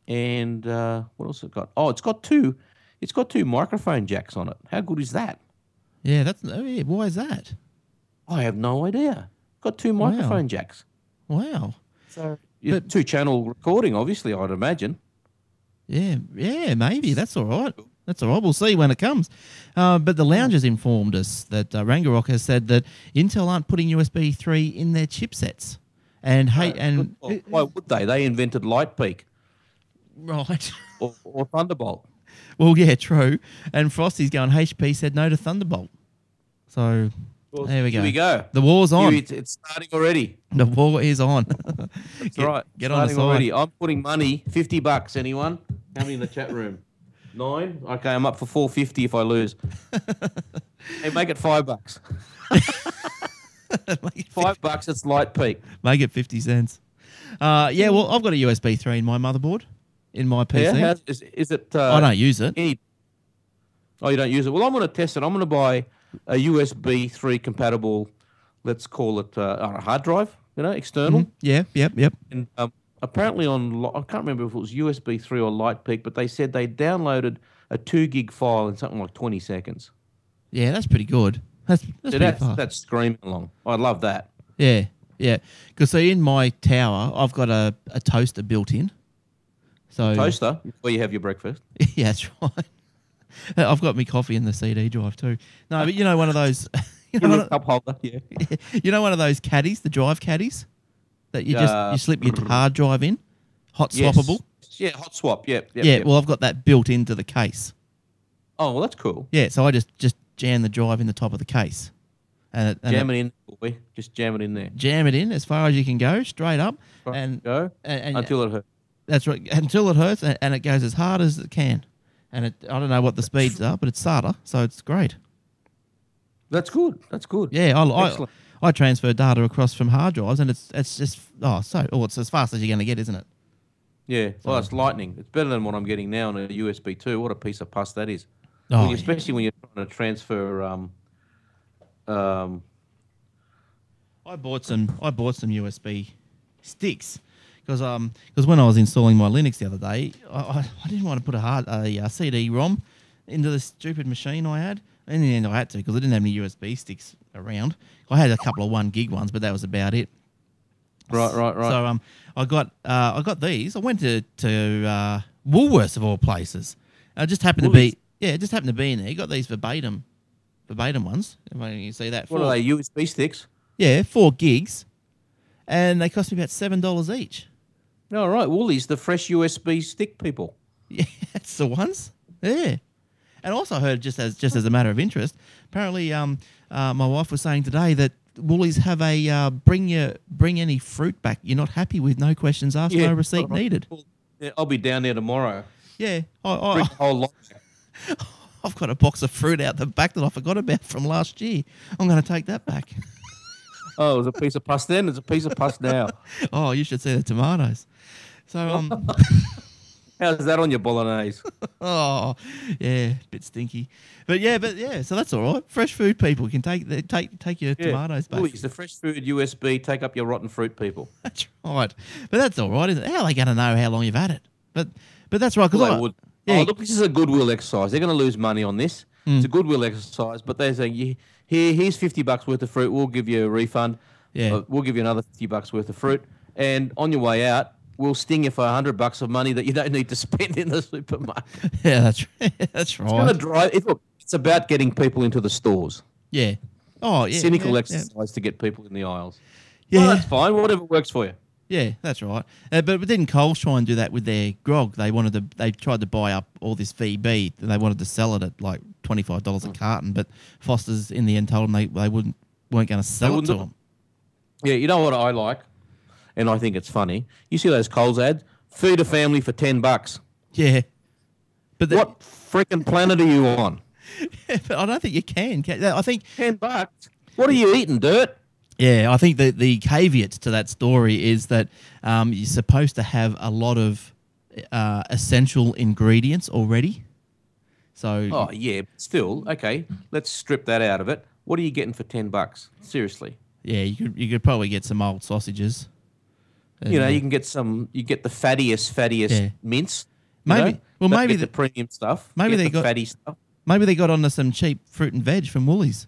and what else has it got? Oh, it's got two microphone jacks on it. How good is that? Yeah, why is that? I have no idea. Got two microphone jacks. Wow. So two-channel recording, obviously, I'd imagine. Yeah, maybe. That's all right. We'll see when it comes. But the lounge has informed us that Rangarok has said that Intel aren't putting USB 3 in their chipsets. And why would they? They invented Lightpeak. Right. or Thunderbolt. Well, yeah, true. And Frosty's going, HP said no to Thunderbolt. So there we go. Here we go. The war's on. It's starting already. The war is on. That's right. Get on the side. Already. I'm putting money, $50. Anyone? How many in the chat room? 9? Okay, I'm up for $4.50 if I lose. Hey, make it $5. $5, it's Lightpeak. Make it 50 cents. Yeah, well, I've got a USB 3 in my motherboard, in my PC. Yeah, is it? I don't use it. Oh, you don't use it? Well, I'm going to test it. I'm going to buy a USB 3 compatible, let's call it a hard drive, external. Mm-hmm. Yeah, yep. And apparently I can't remember if it was USB 3 or Lightpeak, but they said they downloaded a 2 gig file in something like 20 seconds. Yeah, that's pretty good. That's screaming along. I love that. Yeah. Because in my tower, I've got a toaster built in. So toaster where you have your breakfast. Yeah, that's right. I've got my coffee in the CD drive too. No, but one of those. Cup holder. Yeah. One of those caddies, the drive caddies, that you slip your hard drive in, hot swappable. Yeah, hot swap. Yep. Well, I've got that built into the case. Oh, well, that's cool. Yeah, so I just jam the drive in the top of the case. Jam it in, boy. Just jam it in there. Jam it in as far as you can go, straight up. And until it hurts. That's right, until it hurts, and it goes as hard as it can. And I don't know what the speeds are, but it's SATA, so it's great. That's good. Yeah, I transfer data across from hard drives, and it's just it's as fast as you're going to get, isn't it? Yeah, well, it's lightning. It's better than what I'm getting now on a USB 2. What a piece of pus that is. Especially when you're trying to transfer. I bought some USB sticks because when I was installing my Linux the other day, I didn't want to put a CD-ROM into the stupid machine I had. In the end, I had to because I didn't have any USB sticks around. I had a couple of 1 gig ones, but that was about it. Right. So I got these. I went to Woolworths of all places. I just happened to be in there. You got these verbatim ones. You see that? What are they? USB sticks? Yeah, 4 gigs, and they cost me about $7 each. All right, Woolies, the fresh USB stick people. Yeah, that's the ones. Yeah, and also I heard just as a matter of interest, apparently, my wife was saying today that Woolies have a bring any fruit back you're not happy with, no questions asked, no receipt needed. Yeah, I'll be down there tomorrow. Yeah, bring the whole lot. I've got a box of fruit out the back that I forgot about from last year. I'm going to take that back. Oh, it was a piece of pus then. It's a piece of pus now. Oh, you should see the tomatoes. So, how's that on your bolognese? Oh, yeah, bit stinky, but yeah. So that's all right. Fresh food people can take your tomatoes back. It's the fresh food USB. Take up your rotten fruit people. That's right. But that's all right, isn't it? How are they going to know how long you've had it? But that's right. Because they would. Yeah. Oh, look, this is a goodwill exercise. They're going to lose money on this. It's a goodwill exercise, but they're saying, here's $50 worth of fruit. We'll give you a refund. Yeah. We'll give you another $50 worth of fruit. And on your way out, we'll sting you for $100 of money that you don't need to spend in the supermarket. Yeah, that's It's going right. to drive. It's about getting people into the stores. Yeah. Oh, yeah. Cynical Yeah. exercise to get people in the aisles. Yeah. Well, that's fine. Whatever works for you. Yeah, that's right. But didn't Coles try and do that with their grog? They tried to buy up all this VB and they wanted to sell it at like $25 a carton. But Foster's in the end told them they weren't going to sell it to them. Yeah, you know what I like, and I think it's funny. You see those Coles ads? Feed a family for $10. Yeah, but what freaking planet are you on? Yeah, but I don't think you can. I think $10. What are you eating, dirt? Yeah, I think the caveat to that story is that you're supposed to have a lot of essential ingredients already. So, oh yeah, still okay. Let's strip that out of it. What are you getting for $10? Seriously? Yeah, you could probably get some old sausages. You know, you can get some. You get the fattiest mince. Maybe. Well, maybe the premium stuff. Maybe they got fatty stuff. Maybe they got onto some cheap fruit and veg from Woolies.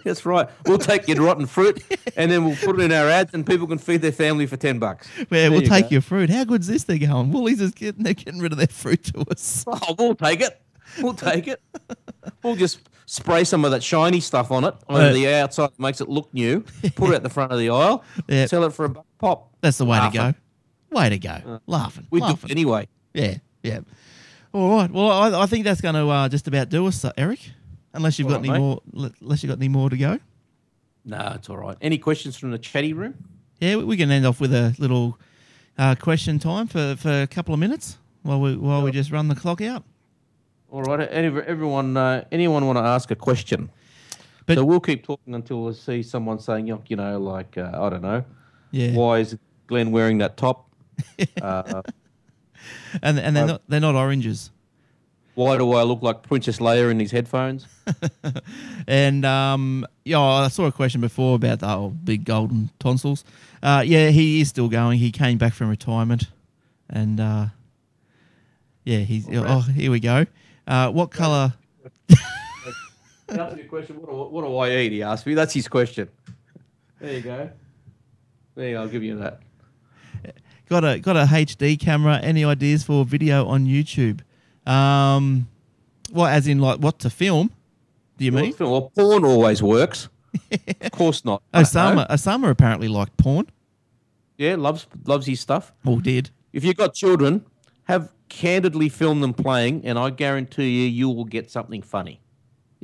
That's right. We'll take your rotten fruit and then we'll put it in our ads and people can feed their family for $10. Yeah, we'll take your fruit. How good's this they're going? Woolies is getting rid of their fruit to us. Oh, we'll take it. We'll take it. We'll just spray some of that shiny stuff on it over the outside that makes it look new, put it at the front of the aisle, sell it for $1 pop. That's the way to go. Way to go. Laughing. We do it anyway. Yeah, yeah. All right. Well, I think that's going to just about do us, Eric. Unless you've got any more, unless you've got any more to go. No, it's all right. Any questions from the chatty room? Yeah, we can end off with a little question time for a couple of minutes while we just run the clock out. All right. Everyone, anyone want to ask a question? But so we'll keep talking until we see someone saying, you know, like I don't know, why is Glenn wearing that top? And they're not oranges. Why do I look like Princess Leia in these headphones? And I saw a question before about the big golden tonsils. Yeah, he is still going. He came back from retirement, and he's. Oh, here we go. What colour? Answer your question. What do I eat? He asked me. That's his question. There you go. I'll give you that. Got a HD camera. Any ideas for video on YouTube? Well, as in like what to film? Do you mean? Well, porn always works. Of course not. Osama apparently liked porn. Yeah, loves his stuff. Or did. If you've got children, have candidly film them playing, and I guarantee you will get something funny.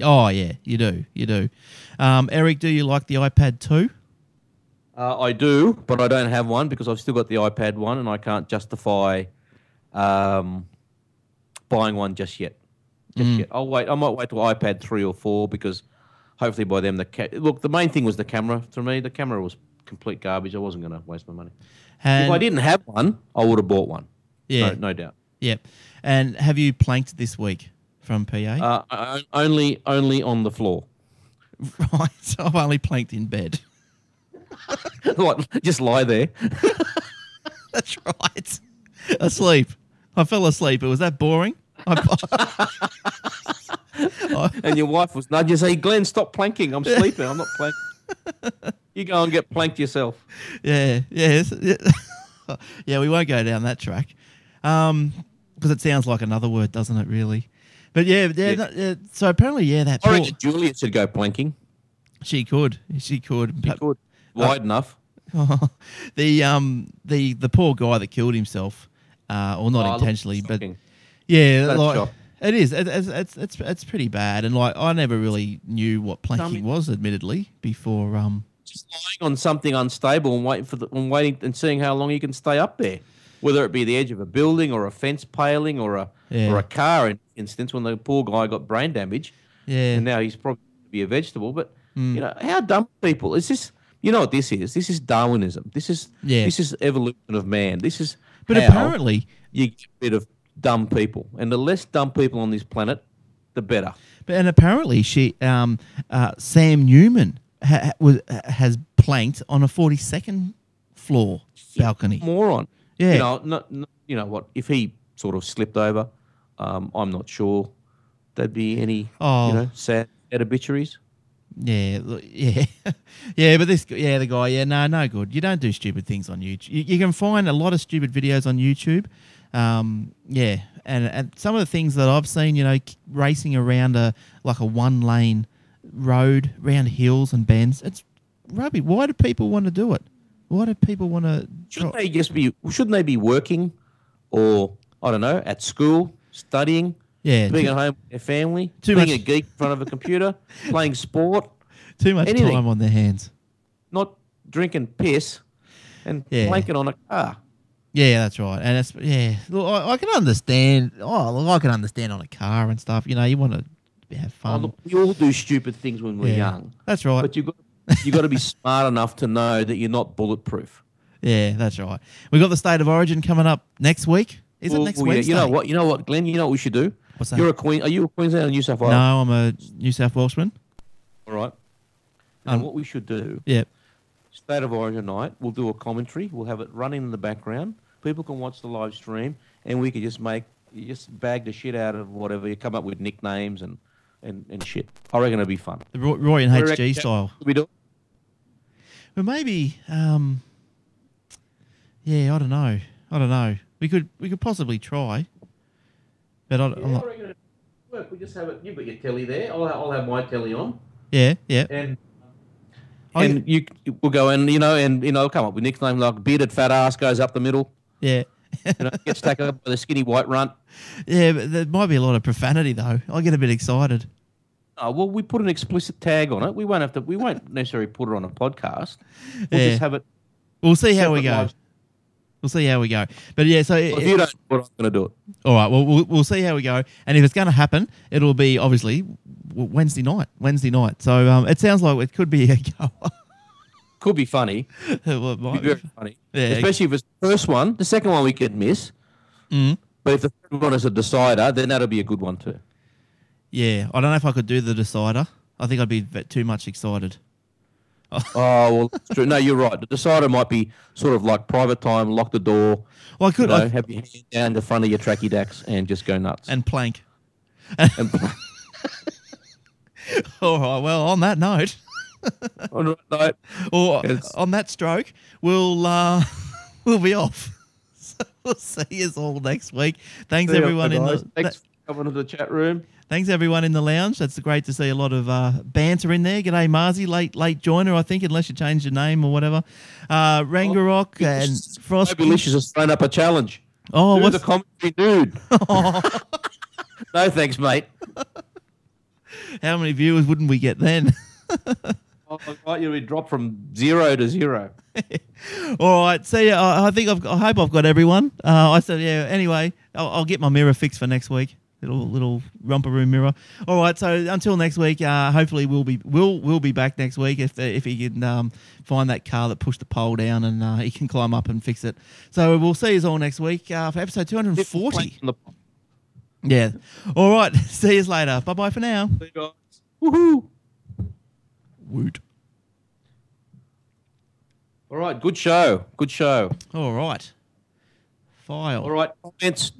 Oh yeah, you do. Eric, do you like the iPad 2? I do, but I don't have one because I've still got the iPad 1, and I can't justify buying one just yet. Yet. I might wait till iPad 3 or 4 because hopefully by then look. The main thing was the camera. To me, the camera was complete garbage. I wasn't going to waste my money. If I didn't have one, I would have bought one. Yeah, no doubt. Yeah. And have you planked this week from PA? Only on the floor. Right. So I've only planked in bed. What? Just lie there. That's right. Asleep. I fell asleep. It was that boring. And your wife was nudging, say, Glenn, stop planking. I'm sleeping. I'm not planking. You go and get planked yourself. Yeah. Yeah, we won't go down that track. Because it sounds like another word, doesn't it, really? But so apparently, that I reckon Julia should go planking. She could. Wide enough. The poor guy that killed himself, or not intentionally, but it is. It's pretty bad, and like I never really knew what planking was, admittedly, before. Just lying on something unstable and waiting and seeing how long you can stay up there, whether it be the edge of a building or a fence paling or a car. In instance, when the poor guy got brain damage, and now he's probably going to be a vegetable. But you know how dumb people is this? You know what this is? This is Darwinism. This is evolution of man. This is. But apparently, you get rid of dumb people, and the less dumb people on this planet, the better. And apparently, Sam Newman has planked on a 42nd floor balcony. Moron. Yeah. You know what? If he sort of slipped over, I'm not sure there'd be any sad obituaries. Yeah, yeah, yeah. But the guy, no good. You don't do stupid things on YouTube. You can find a lot of stupid videos on YouTube. Yeah, and some of the things that I've seen, racing around a 1-lane road, around hills and bends. It's rubbish. Why do people want to do it? Why do people want to? Shouldn't they be working, or I don't know, at school, studying? Yeah, being at home with their family, a geek in front of a computer, playing sport. Too much time on their hands. Not drinking piss and blanking on a car. Yeah, that's right. And it's Look, I can understand. I can understand on a car and stuff. You want to have fun. Look, we all do stupid things when we're young. That's right. But you got to be smart enough to know that you're not bulletproof. Yeah, that's right. We got the State of Origin coming up next week. Is it next Wednesday? You know what, Glenn? You know what we should do? What's that? Are you a Queenslander or New South Wales? No, I'm a New South Welshman. All right. And what we should do, State of Origin night, we'll do a commentary. We'll have it running in the background. People can watch the live stream, and we could just bag the shit out of whatever. You come up with nicknames and shit. I reckon it'll be fun. The Roy and HG style. We do. Well, maybe. I don't know. We could possibly try. But I'm not. I reckon it'll work. We just have it. You've got your telly there. I'll have my telly on. Yeah. And you will go and come up with nicknames like bearded fat ass goes up the middle. Yeah. Gets taken up by the skinny white runt. Yeah, but there might be a lot of profanity though. I get a bit excited. Oh well, we put an explicit tag on it. We won't necessarily put it on a podcast. We'll just have it. We'll see how we go. We'll see how we go. But so if you don't, I'm going to do it. All right. Well, we'll see how we go. And if it's going to happen, it'll be obviously Wednesday night. So it sounds like it could be a goer. Could be funny. Well, it might be very funny. Yeah. Especially if it's the first one. The second one we could miss. Mm. But if the third one is a decider, then that'll be a good one too. Yeah. I don't know if I could do the decider. I think I'd be too much excited. Oh, well, that's true. No, you're right. The decider might be sort of like private time, lock the door. Well, I could have your hand down the front of your tracky dacks and just go nuts. And plank. All right. Well, on that note. On that stroke, we'll be off. So we'll see you all next week. Thanks everyone Thanks for coming to the chat room. Thanks everyone in the lounge. That's great to see a lot of banter in there. G'day Marzi, late joiner, I think, unless you changed your name or whatever. Rangarok and Frost. Delicious has thrown up a challenge. Oh, what's the commentary dude? No thanks, mate. How many viewers wouldn't we get then? Right, you would drop from 0 to 0. All right. See, I hope I've got everyone. I said, anyway, I'll get my mirror fixed for next week. Little romper room mirror. All right. So until next week, hopefully we'll be back next week if he can find that car that pushed the pole down and he can climb up and fix it. So we'll see you all next week for episode 240. Yeah. All right. See you later. Bye bye for now. See you guys. Woohoo. Woot. All right, good show. All right. File. All right,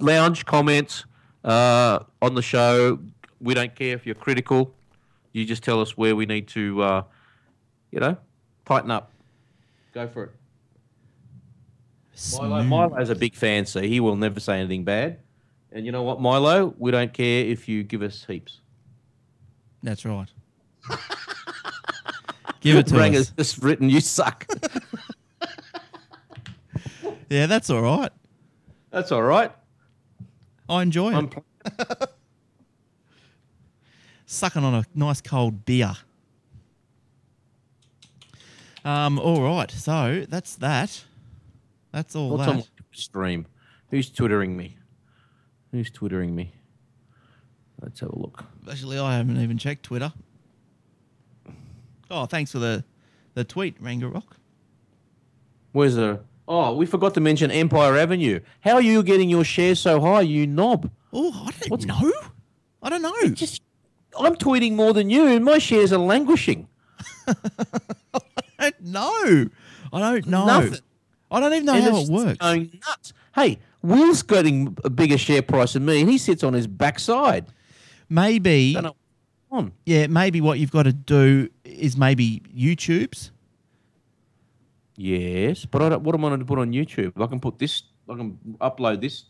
lounge comments on the show. We don't care if you're critical. You just tell us where we need to, tighten up. Go for it. Milo's a big fan, so he will never say anything bad. And you know what, Milo? We don't care if you give us heaps. That's right. Give it to us. Ranger's just written, you suck. Yeah, that's all right. That's all right. I enjoy it. Sucking on a nice cold beer. All right, so that's that. That's all. What's on my stream? Who's twittering me? Let's have a look. Actually, I haven't even checked Twitter. Oh, thanks for the tweet, Rangarok. Where's the... Oh, we forgot to mention Empire Avenue. How are you getting your shares so high, you knob? Oh, I don't know. I'm tweeting more than you, and my shares are languishing. I don't know. Nothing. I don't even know how it works. Going nuts. Hey, Will's getting a bigger share price than me, and he sits on his backside. Maybe on. Yeah, maybe what you've got to do is maybe YouTube's. Yes, but what am I going to put on YouTube? I can put this. I can upload this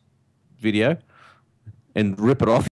video and rip it off